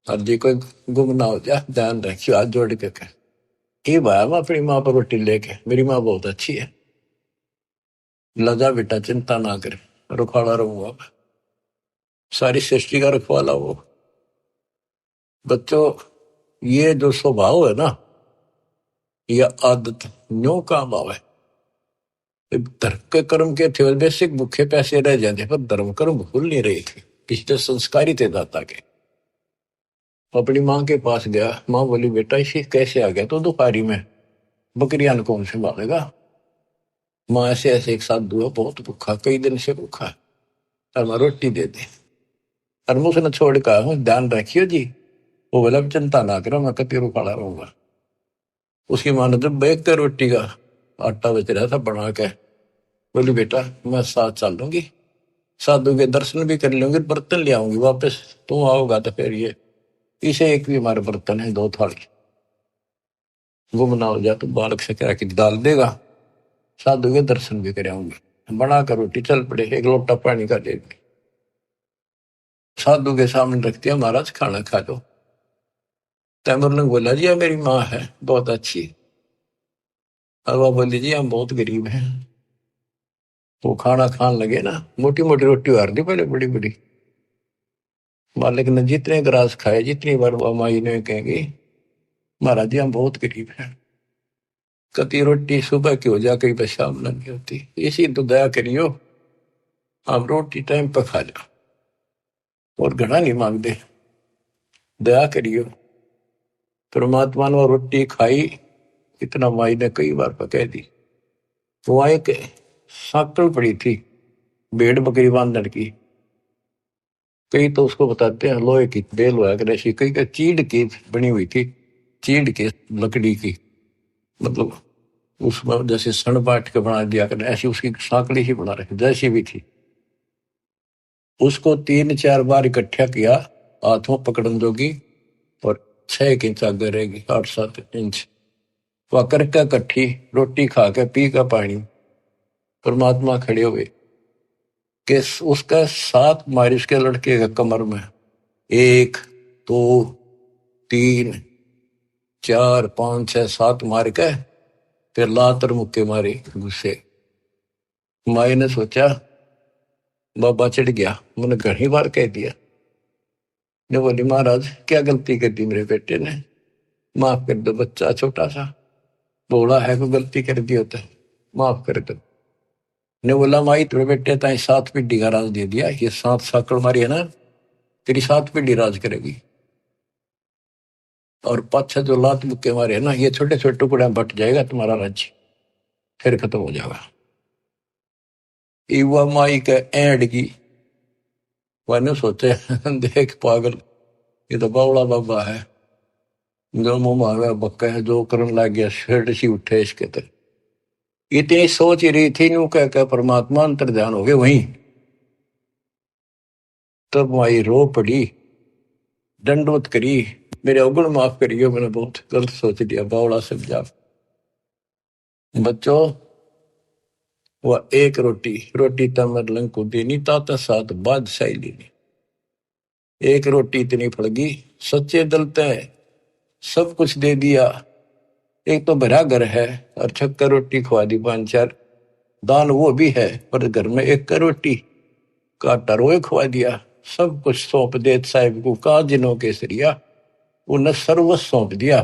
हर जी कोई गुम ना हो जाए, ध्यान रखियो, हाथ जोड़ के कह ये भाया मैं अपनी माँ पर रोटी लेके, मेरी माँ बहुत अच्छी है, लजा बेटा चिंता ना करे, रुखाड़ा रहूंगा, सारी सृष्टि का रखवाला वो। बच्चों ये जो स्वभाव है ना, यह आदत न्यो काम आवे। धर्म के कर्म के थे बेसिक भूखे पैसे रह जाते, पर धर्म कर्म भूल नहीं रहे थे, पिछले संस्कारी थे दाता के। अपनी माँ के पास गया, माँ बोली बेटा इसे कैसे आ गया, तो दोपहरी में बकरियां कौन से मारेगा। माँ ऐसे ऐसे एक साथ दुआ, बहुत भूखा, कई दिन से भूखा है, और मैं रोटी दे दे। और मुझे न छोड़ कर ध्यान रखियो जी, वो बोला चिंता ना करो, मैं कतीरों खड़ा रहूंगा। उसकी माँ ने जब बैग के रोटी का आटा बच रहा था बना के, बोली बेटा मैं साथ चल लूंगी, साधु के दर्शन भी कर लूंगी, बर्तन ले आऊंगी वापस, तुम आओगा तो फिर ये इसे एक भी हमारे बर्तन है, दो थाली, गुम ना हो जाए तो बालक से कह के डाल देगा, साधु के दर्शन भी कर आऊंगी। बना कर रोटी चल पड़े, एक लोटा पानी का दे दी, साधु के सामने रख दिया, महाराज खाना खा लो। तैमूर ने बोला जी मेरी माँ है बहुत अच्छी, और वह बोली जी हम बहुत गरीब हैं। वो खाना खान लगे ना, मोटी मोटी रोटी हार दी पहले, बड़ी बड़ी। मालिक ने जितने ग्रास खाए, जितनी बार वो माई ने कहेंगे महाराज जी हम बहुत गरीब हैं, कति रोटी सुबह की हो जा, कहीं पर शाम नहीं होती, इसी तो दया करियो, आप रोटी टाइम पर खा जाओ, और घना नहीं मांगते, दया करियो। परमात्मा ने रोटी खाई, इतना माई ने कई बार कह दी। वहां एक साकल पड़ी थी भेड़ बकरी बांधने की, कई तो उसको बताते हैं लोहे की बेल हुआ कर ऐसी, कई का चीड़ की बनी हुई थी, चीड़ की लकड़ी की, मतलब उसमें जैसे सन बांट के बना दिया कर, ऐसी उसकी साकड़ी ही बना रखी जैसी भी थी। उसको 3-4 बार इकट्ठा किया, हाथों पकड़न जोगी, और 6 इंच आगे रहेगी, 8-7 इंच वह करके इकट्ठी रोटी खा के पी का पानी। परमात्मा खड़े हुए कि उसका 7 मारी उसके लड़के के कमर में, 1 2 3 4 5 6 7 मार के फिर लातर मुक्के मारे गुस्से। माई ने सोचा बाबा चिढ़ गया, मैंने घनी बार कह दिया। ने बोली महाराज क्या गलती कर दी मेरे बेटे ने, माफ कर दो, बच्चा छोटा सा बोला है, कोई गलती कर दी होता है, माफ कर दो। ने बोला माई तेरे बेटे ताई 7 पीढ़ी का राज दे दिया, ये 7 साकड़ मारी है ना, तेरी 7 पीढ़ी राज करेगी। और पाछा जो लात मुक्के मारे है ना, ये छोटे छोटे टुकड़े बट जाएगा तुम्हारा राज्य, फिर खत्म हो जाएगा। युवा माई के एंड की मैंने सोचे देख पागल, ये तो बावड़ा बाबा है, जो मुंह मांगा बक्का है, जो करने लग गया शेड सी उठे इसके तक। इतनी सोच ही रही थी, यूं कह परमात्मा अंतर ध्यान हो गए वहीं। तब माई रो पड़ी, दंडवत करी, मेरे अवगुण माफ करिए, मैंने बहुत गलत सोच लिया, बावड़ा समझा। बच्चों, वह एक रोटी रोटी तमर लंग को देनी, ताता साथ बादशाही लेनी। एक रोटी इतनी फड़गी, सच्चे दिल तय सब कुछ दे दिया। एक तो भरा घर है और छक्कर रोटी खवा दी, 5-4 दान वो भी है, पर घर में एक रोटी का टरोए खवा दिया। सब कुछ सौंप दे साहिब को, काजिनों के सरिया उन्हें सर्वस्व सौंप दिया।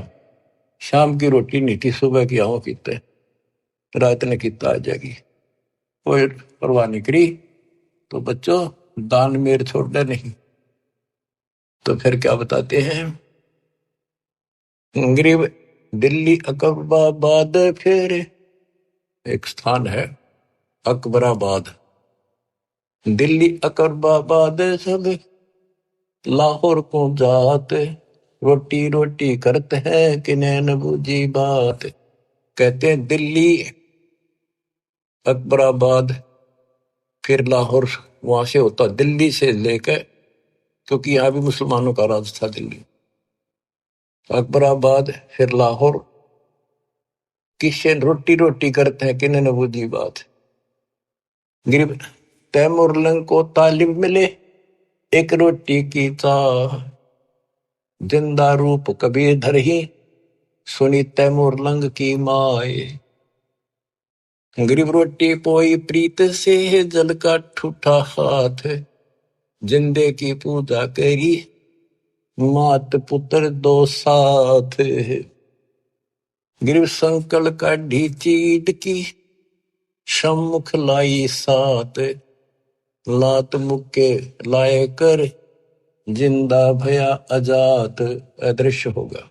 शाम की रोटी नहीं थी, सुबह की आओ कितने, रात ने कितना आ जाएगी, कोई परवाह नहीं करी। तो बच्चों, दान मेर छोड़ना नहीं। तो फिर क्या बताते हैं, गरीब दिल्ली अकबराबाद, फिर एक स्थान है अकबराबाद, दिल्ली अकबराबाद सब लाहौर को जात, रोटी रोटी करते हैं कि नैन बूझी बात। कहते हैं दिल्ली अकबराबाद फिर लाहौर, वहां से होता दिल्ली से लेकर, क्योंकि यहाँ भी मुसलमानों का राज था दिल्ली। अकबराबाद फिर लाहौर, किससे रोटी रोटी करते हैं कि नैन बूझी बात। गरीब तैमुरलंग को तालिब मिले एक रोटी की चाह, जिंदा रूप कबीर धर ही सुनी तैमुरलंग की माए। गरीब रोटी पोई प्रीत से जल का ठूठा हाथ, जिंदे की पूजा करी मात पुत्र दो साथ। गरीब संकल का ढीचीड की सम्मुख लाई सात, लात मुक्के लाए कर जिंदा भया अजात, अदृश्य होगा।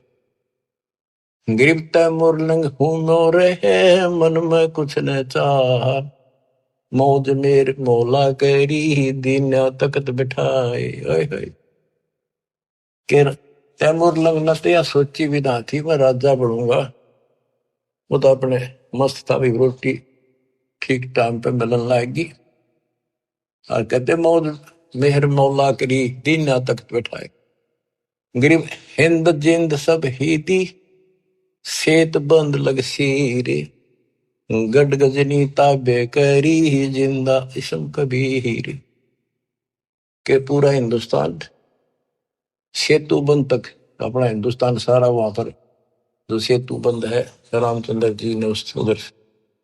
गिरफ्ता मुरलंग हूं मोर है, मन में कुछ न चाह, मौज मेर मौला करी दीना तकत बिठाए। तैमूर लंग न तो सोची भी ना थी मैं राजा बनूंगा, वो तो अपने मस्त था भी, रोटी ठीक टाइम पे मिलन लाएगी। और कहते मौज मेहर मौला करी दीना तकत बिठाए। गरीब हिंद जिंद सब ही दी, सेत बंद लग सीरे, गड गजनी ताबे करी जिंदा इसम कबीर। के पूरा हिंदुस्तान सेतु बंद तक, अपना हिंदुस्तान सारा वहां पर जो सेतु बंद है, रामचंद्र जी ने उस उधर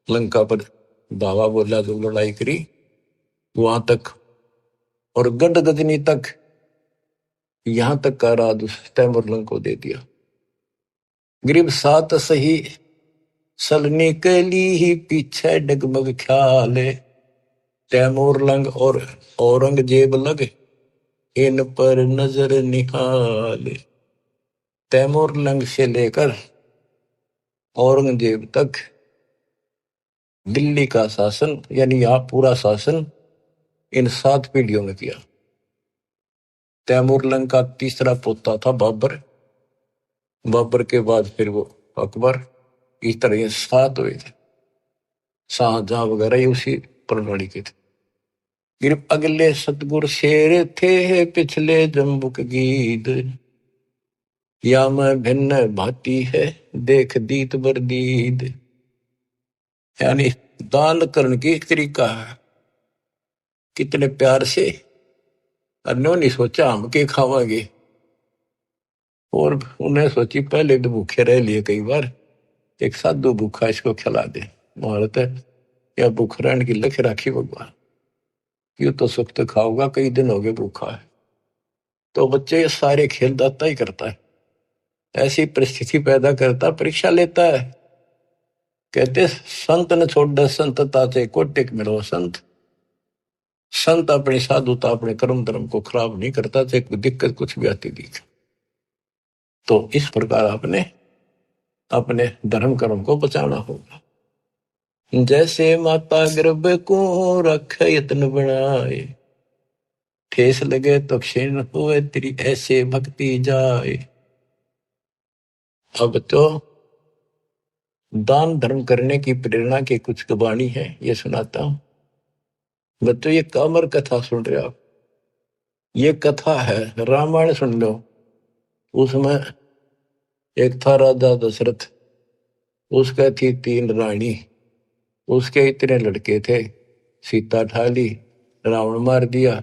लंका पर धावा बोला, जो लड़ाई करी वहां तक, और गड गजनी तक, यहां तक का राज तैमुरलंग को दे दिया। गरीब सात सही सलनी के लिए पीछे डगमग ख्याल, तैमुरलंग और औरंगजेब लग इन पर नजर निहाल। तैमुरलंग से लेकर औरंगजेब तक दिल्ली का शासन, यानी यहां पूरा शासन इन 7 पीढ़ियों में किया। तैमुरलंग का तीसरा पोता था बाबर, बाबर के बाद फिर वो अकबर, इस तरह ये 7 हुए थे। शाहजहां वगैरह ये उसी प्रणाली के थे। फिर अगले सतगुर शेर थे पिछले जम्बुक गीत, या मैं भिन्न भाती है देख दीत बरदीद। यानी दान करने की एक तरीका है, कितने प्यार से, नहीं सोचा हम के खावांगे, और उन्हें सोची पहले तो भूखे रह लिए कई बार, एक साधु भूखा इसको खिला दे, महारत है या भूख रहने की लख राखी भगवान, यू तो सुख तो खाऊंगा, कई दिन हो गए भूखा है। तो बच्चे ये सारे खेल दाता ही करता है, ऐसी परिस्थिति पैदा करता, परीक्षा लेता है। कहते संत न छोड़ संतता से कोटिक मिलो संत, संत अपनी साधुता अपने कर्म धर्म को खराब नहीं करता, चाहे कोई दिक्कत कुछ भी आती दिखे। तो इस प्रकार आपने अपने धर्म कर्म को बचाना होगा। जैसे माता गर्भ को रख यत्न बनाए, ठेस लगे तो क्षीण हुए तेरी ऐसे भक्ति जाए। अब तो दान धर्म करने की प्रेरणा की कुछ वाणी है, ये सुनाता हूं। बच्चों ये कामर कथा सुन रहे हो आप, ये कथा है रामायण सुन लो। उसमें एक था राजा दशरथ, उसका थी 3 रानी, उसके इतने लड़के थे, सीता ठाली, रावण मार दिया,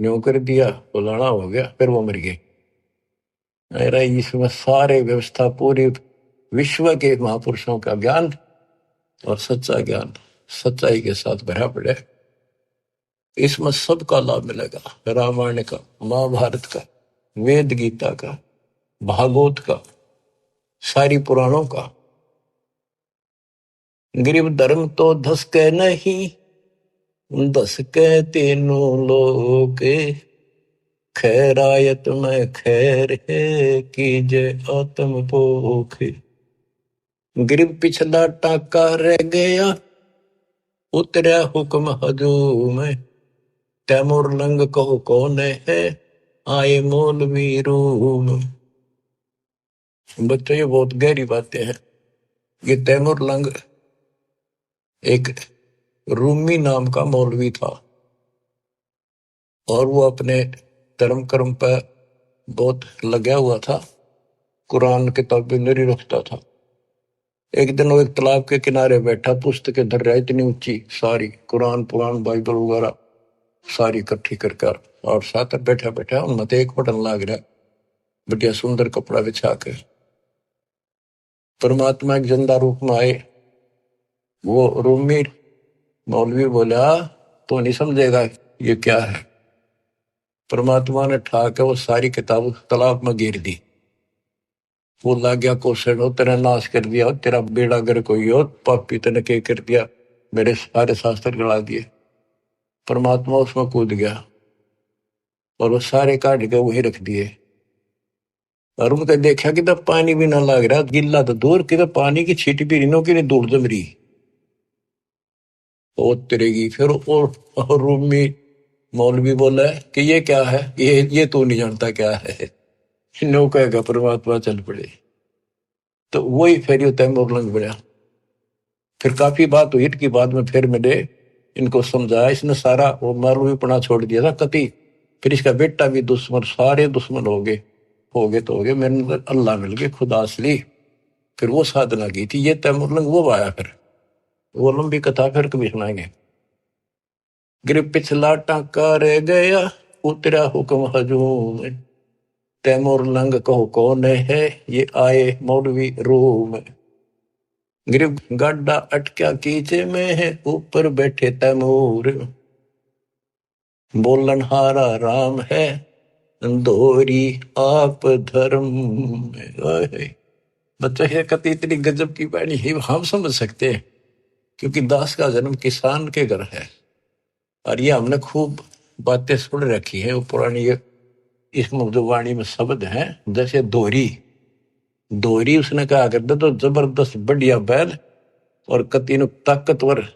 न्यों कर दिया, फलाना हो गया, फिर वो मर गए। अरे इसमें सारे व्यवस्था पूरी विश्व के महापुरुषों का ज्ञान और सच्चा ज्ञान सच्चाई के साथ भरा पड़े। इसमें सबका लाभ मिलेगा, रामायण का, महाभारत का, वेद गीता का, भागवत का, सारी पुराणों का। गरीब धर्म तो धस के नहीं, धस के तीनों लोग, खैरायत में खैर है कीजे आत्म पोख। गरीब पिछला टाका रह गया, उतरा हुक्म हजूम, तैमूर लंग कहो कौन है, आए मौलवी रूम। बच्चों ये बहुत गहरी बातें हैं। ये तैमूर लंग एक रूमी नाम का मौलवी था और वो अपने धर्म कर्म पर बहुत लगा हुआ था, कुरान किताबें नहीं रखता था। एक दिन वो एक तालाब के किनारे बैठा, पुस्तकें धर रहा, इतनी ऊंची सारी, कुरान पुराण बाइबल वगैरह सारी इकट्ठी कर और साथ बैठा बैठा उनमें तो एक बटन लाग रहा, बढ़िया सुंदर कपड़ा बिछा के परमात्मा एक जिंदा रूप में आए। वो रूमी मौलवी बोला तो नहीं समझेगा ये क्या है। परमात्मा ने ठाके वो सारी किताब तालाब में गिर दी। वो ला गया कोसड़, हो तेरा नाश कर दिया, तेरा बेड़ा गर कोई हो, पापी तने के कर दिया, मेरे सारे शास्त्र गड़ा दिए। परमात्मा उसमें कूद गया और वो सारे काट के वही रख दिए। और उनका देखा कि तब पानी भी ना लग रहा, गिल्ला तो दूर कि पानी की छीट भी रिनो की दूर जम रही वो तिरेगी। फिर और रूम में मौलवी बोला है कि ये क्या है, ये तू नहीं जानता क्या है। नो कहेगा परमात्मा चल पड़े। तो वही फिर तैमूर लंग बना। फिर काफी बात हुई कि बाद में फिर मिले, इनको समझाया, इसने सारा वो मौलवी पना छोड़ दिया था कति। फिर इसका बेटा भी दुश्मन, सारे दुश्मन हो गए तो हो गए, मेरे अंदर अल्लाह मिल गए, खुदा असली। फिर वो साधना की थी, ये तैमूर लंग वो आया। फिर वो लंबी कथा फिर कभी सुनाएंगे। गिर पिछला टाका रह गया, उतरा हुक्म हजूम, तैमूर लंग कहो कौन है, ये आए मौलवी रूम। गिर गाडा अटक्या कीचे में है, ऊपर बैठे तैमूर, बोलन हारा राम है, दोहरी आप धर्म। बच्चा ये कति इतनी गजब की वाणी है, हम समझ सकते हैं क्योंकि दास का जन्म किसान के घर है। और ये हमने खूब बातें सुन रखी है, वो पुरानी इस वाणी में शब्द हैं, जैसे दोहरी उसने कहा करता तो जबरदस्त बढ़िया बैल और कति न ताकतवर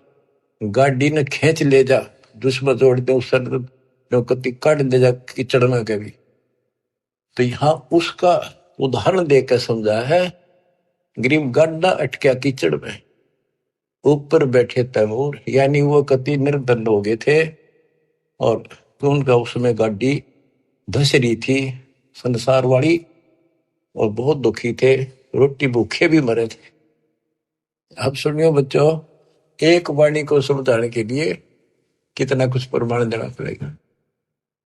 गाड़ी ने खींच ले जा, दुश्मन जोड़ दे उस कति काट दे जा कीचड़ में कभी। तो यहाँ उसका उदाहरण देकर समझा है। गरीब गाड्डा अटक्या कीचड़ में, ऊपर बैठे तैमूर, यानी वो कति निर्धन हो गए थे और उनका उसमें गाड़ी धस रही थी संसार वाली, और बहुत दुखी थे, रोटी भूखे भी मरे थे। अब सुनियो बच्चों, एक वाणी को समझाने के लिए कितना कुछ प्रमाण देना पड़ेगा।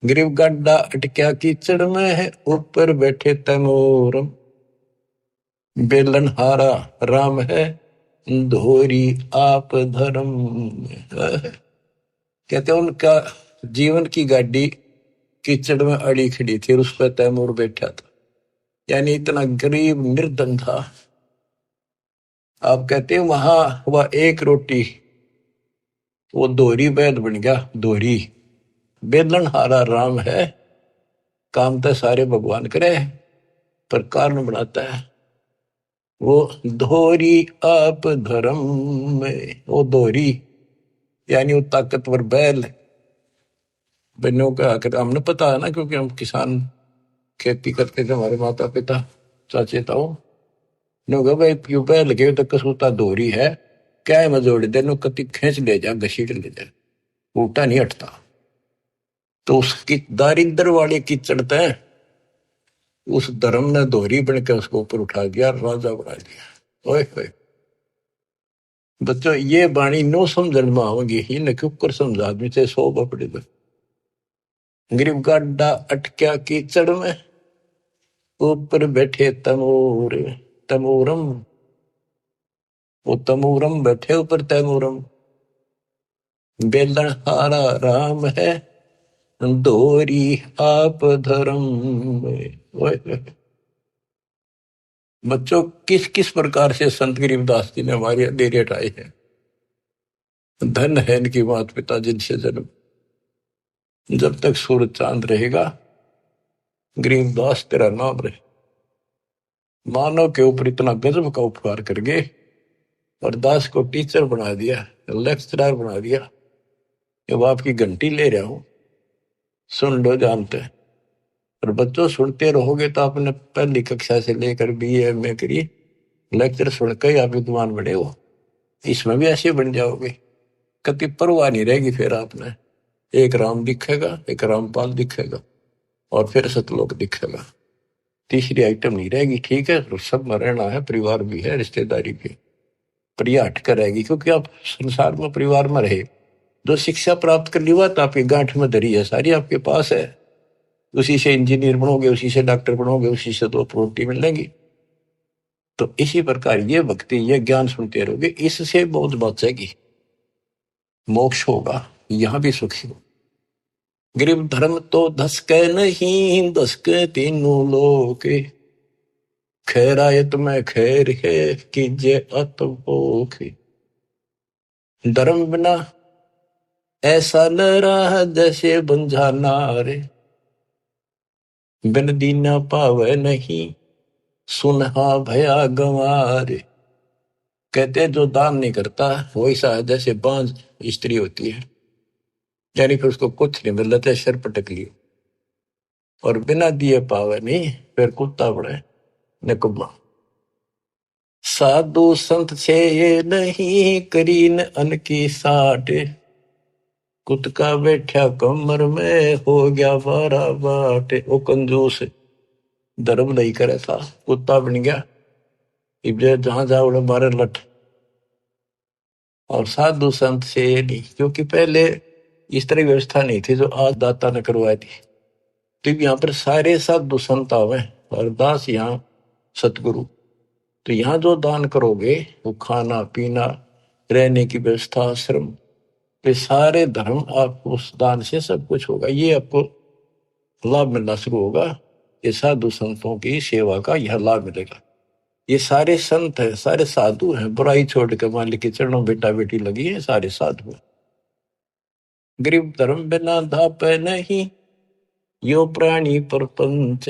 गरीब गड्ढा अटक्या कीचड़ में है, ऊपर बैठे तैमूर, बेलन हारा राम है, धोरी आप धर्म। कहते उनका जीवन की गाड़ी कीचड़ में अड़ी खड़ी थी, उस पर तैमूर बैठा था, यानी इतना गरीब निर्धन था। आप कहते हैं वहां वह एक रोटी, वो दोहरी बैल बन गया। दोहरी बेलन हारा राम है, काम तो सारे भगवान करे, पर कारण बनाता है वो धोरी आप धर्म में। वो धोरी यानी वो ताकतवर बैल। बहनों का आकर हमने पता है ना, क्योंकि हम किसान खेती करते थे, हमारे माता पिता चाचे ताऊ ने भाई क्यों बैल के तो कसूता धोरी है, क्या है मजोड़ देनो कति खींच ले जा, घसीट ले जा, उल्टा नहीं हटता। तो उसकी दारिद्र वाले की चढ़ता है, उस धर्म ने दोहरी बन के उसको ऊपर उठा दिया, राजा बना दिया। ओए होए बच्चों, ये बाणी नो समझन में आओगी, इन्हें क्यों कर समझा आदमी से 100 बपड़े दो। गरीब गाड्डा अटक्या कीचड़ में, ऊपर बैठे तमोर तमोरम। वो तमोरम बैठे ऊपर तैमोरम, बेलन हारा राम है, दोरी आप धर्म में। ओए होए बच्चों, किस किस प्रकार से संत गरीबदास जी ने हमारी अंधेरी हटाई है। धन है इनकी माता पिता जिनसे जन्म, जब तक सूरज चांद रहेगा गरीबदास तेरा नाम रहे। मानव के ऊपर इतना गजब का उपकार कर गए और दास को टीचर बना दिया, लेक्चरर बना दिया। जब आपकी घंटी ले रहा हूं, सुन लो जानते हैं। और बच्चों सुनते रहोगे तो आपने पहली कक्षा से लेकर BA में करी, लेक्चर सुनकर ही आप विद्वान बने हो। इसमें भी ऐसे बन जाओगे, कति परवाह नहीं रहेगी। फिर आपने एक राम दिखेगा, एक रामपाल दिखेगा और फिर सतलोक दिखेगा, तीसरी आइटम नहीं रहेगी। ठीक है, सब में रहना है, परिवार भी है, रिश्तेदारी भी, पर यह हटकर रहेगी, क्योंकि आप संसार में परिवार में रहे। जो शिक्षा प्राप्त कर ली बात आपकी गांठ में धरी है, सारी आपके पास है। उसी से इंजीनियर बनोगे, उसी से डॉक्टर बनोगे, उसी से 2 रोटी मिलेंगी। तो इसी प्रकार ये भक्ति, ये ज्ञान सुनते रहोगे, इससे बहुत बचेगी, मोक्ष होगा, यहां भी सुखी हो। गरीब धर्म तो धसके नहीं, धसके तीनों लोग, खैरायत में खैर है, कीजे अतपोख। धर्म बिना ऐसा न रहा जैसे बंझा नारे, बिन दीना पावे नहीं, सुनहा भया गंवारे। कहते जो दान नहीं करता वो ऐसा है जैसे बांझ स्त्री होती है, यानी फिर उसको कुछ नहीं मिल रहा, सिर पटक लियो। और बिना दिए पावे नहीं, फिर कुत्ता पड़े निकुम्मा। साधु संत छे ये नहीं, करीन अन की साठ, कुत्ता बैठा कमर में, हो गया 12 बाट। वो कंजूस धर्म नहीं करे था, कुत्ता बन गया, इबले जहां जाओ मारे लठ। और साधु संत से ये नहीं, क्योंकि पहले इस तरह की व्यवस्था नहीं थी जो आज दाता ने करवाई थी। तो यहाँ पर सारे साधु संत आवे और दास यहाँ सतगुरु। तो यहाँ जो दान करोगे वो खाना पीना, रहने की व्यवस्था, आश्रम, ये सारे धर्म आपको उस दान से सब कुछ होगा। ये आपको लाभ मिलना शुरू होगा, ये साधु संतों की सेवा का यह लाभ मिलेगा। ये सारे संत है, सारे साधु हैं, बुराई छोड़ के मालिक के चरणों बेटा बेटी लगी है, सारे साधु हैं। गरीब धर्म बिना धाप नहीं, यो प्राणी परपंच,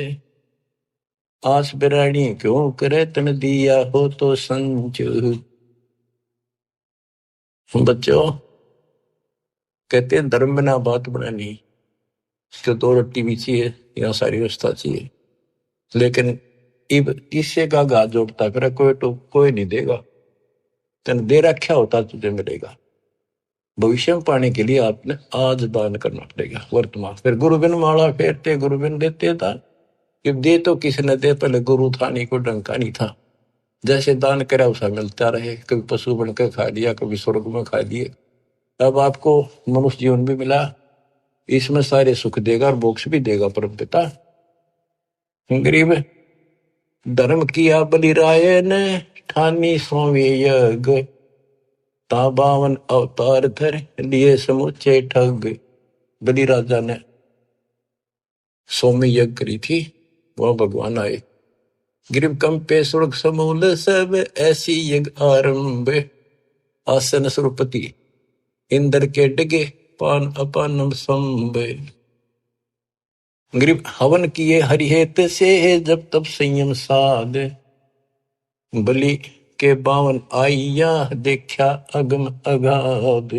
आस बिरानी क्यों करे तन दिया हो तो संच। बच्चों कहते हैं धर्म बिना बात बनानी, इसको 2 रोटी भी चाहिए, यहाँ सारी व्यवस्था चाहिए, लेकिन इब किसे का घा जोड़ता करे, कोई तो कोई नहीं देगा, तेन दे रखा होता तुझे मिलेगा। भविष्य में पाने के लिए आपने आज दान करना पड़ेगा वर्तमान। फिर गुरु बिन माला फेरते, गुरु बिन देते दान। कि दे तो किसी ने दे, पहले गुरु था नहीं, कोई डंका नहीं था, जैसे दान करा उसा मिलता रहे। कभी पशु बनकर खा लिया, कभी स्वर्ग में खा लिए, अब आपको मनुष्य जीवन भी मिला, इसमें सारे सुख देगा और मोक्ष भी देगा परम पिता। गरीब धर्म किया बलिराय ने, ठानी स्वामी यज्ञ, ता 52 अवतार धर लिए समुचे ठग। बलि राजा ने सौम्य यज्ञ करी थी, वह भगवान आए। गरीब कंपे स्वर्ग समूल सब, ऐसी यज्ञ आरंभ, आसन सुरपति इंद्र के डगे, पान अपानम संभ। गरीब हवन किए हरिहेत से, जब तब संयम साध, बलि के बावन आइया, देखा अगम अगाध।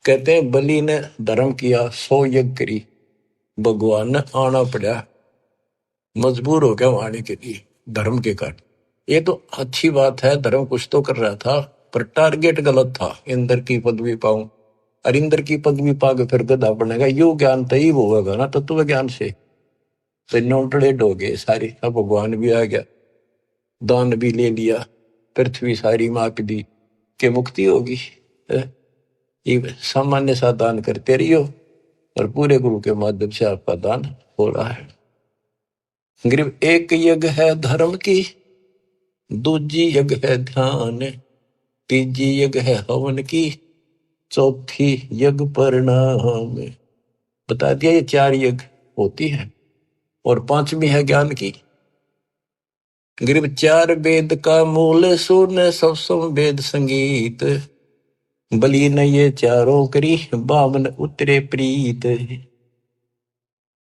कहते हैं बलि ने धर्म किया, 100 यज्ञ करी, भगवान ने आना पड़ा, मजबूर हो गया आने के लिए धर्म के कारण। ये तो अच्छी बात है, धर्म कुछ तो कर रहा था, पर टारगेट गलत था, इंद्र की पदवी पाऊं। और इंद्र की पदवी पाके फिर गधा बनेगा, यो ज्ञान तय होगा ना तत्व ज्ञान से। तो नोटड़ेड हो गए सारी, अब भगवान भी आ गया, दान भी ले लिया, पृथ्वी सारी माप दी कि मुक्ति होगी। ये सामान्य सा दान करते रहियो, और पूरे गुरु के माध्यम से आपका दान हो रहा है। गरीब एक यज्ञ है धर्म की, दूजी यज्ञ है ध्यान, तीजी यज्ञ है हवन की, चौथी यज्ञ परिणाम। बता दिया ये 4 यज्ञ होती है, और 5वीं है ज्ञान की। गरीब 4 वेद का मूल सुन, सब वेद संगीत, बलि न ये चारों करी, बामन उतरे प्रीत।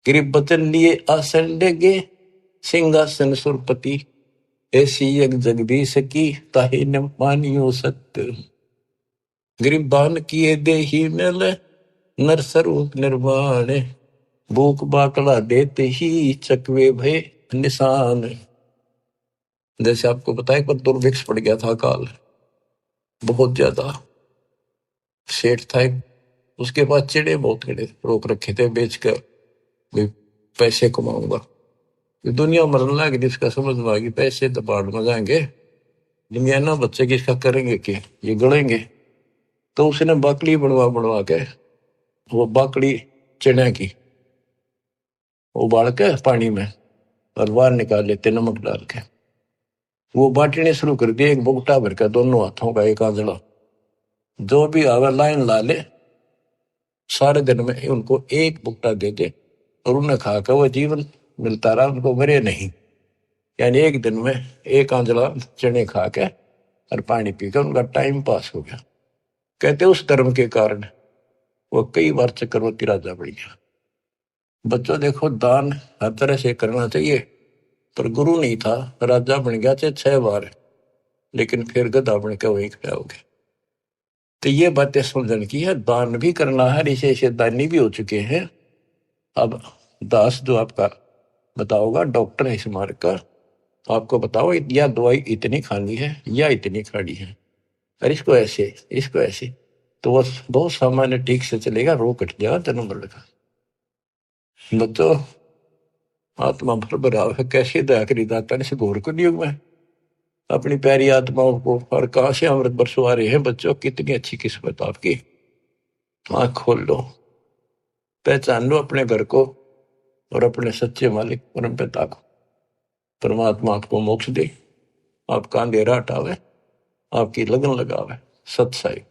गरीब बचन लिए आसन डेगे, सिंहासन सुरपति, ऐसी यज्ञ जगदीश की, ताहि न मानियो सत्य। गरीब बान किए देही मिल, नर स्वरूप निर्वाण, भूख बाकड़ा देते ही, चकवे भय निशान। जैसे आपको बताया पर दुर्भिक्ष पड़ गया था काल, बहुत ज्यादा। सेठ था एक, उसके पास चिड़े बहुत खड़े रोक रखे थे, बेच कर भी पैसे कमाऊंगा। दुनिया मरने लगी, जिसका समझ में आ गई पैसे तो बाढ़ में जाएंगे, दुनिया ना बच्चे किसका करेंगे कि ये गड़ेंगे। तो उसने बाकड़ी बनवा बनवा के, वो बाकड़ी चिड़िया की उबाल के पानी में और बाहर निकाल लेते नमक डाल के, वो बांटने शुरू कर दिए, एक बुगटा भर का दोनों हाथों का, एक आंजड़ा, जो भी आवे लाइन ला ले, सारे दिन में उनको एक बुगटा दे दे, और उन्हें खाकर वो जीवन मिलता रहा, उनको मरे नहीं। यानी एक दिन में एक आंजला चने खा के और पानी पीकर उनका टाइम पास हो गया। कहते उस धर्म के कारण वो कई बार चक्रवर्ती राजा बन गया। बच्चों देखो, दान हर तरह से करना चाहिए, पर गुरु नहीं था, राजा बन गया चाहे 6 बार, लेकिन फिर गधा बन के वहीं खड़ा हो गया। तो ये बातें समझने की है, दान भी करना है, ऐसे दानी भी हो चुके हैं। अब दास जो आपका बताओगा, डॉक्टर है इस मार्ग का, तो आपको बताओ या दवाई इतनी खानी है या इतनी खानी है, और इसको ऐसे, इसको ऐसे, तो वो बहुत सामान्य ठीक से चलेगा, रोग कट जाएगा जन्म मरण का। बच्चों, आत्मा भर भराव है, कैसे दया करी दाता ने, घोर को युग में अपनी प्यारी आत्माओं को, और कहां से अमृत बरसवा रहे हैं। बच्चों, कितनी अच्छी किस्मत आपकी। आंख खोल लो, पहचान लो अपने घर को और अपने सच्चे मालिक परम पिता को। परमात्मा आपको मोक्ष दे, आपका अंधेरा हटावे, आपकी लगन लगावे। सत्साई।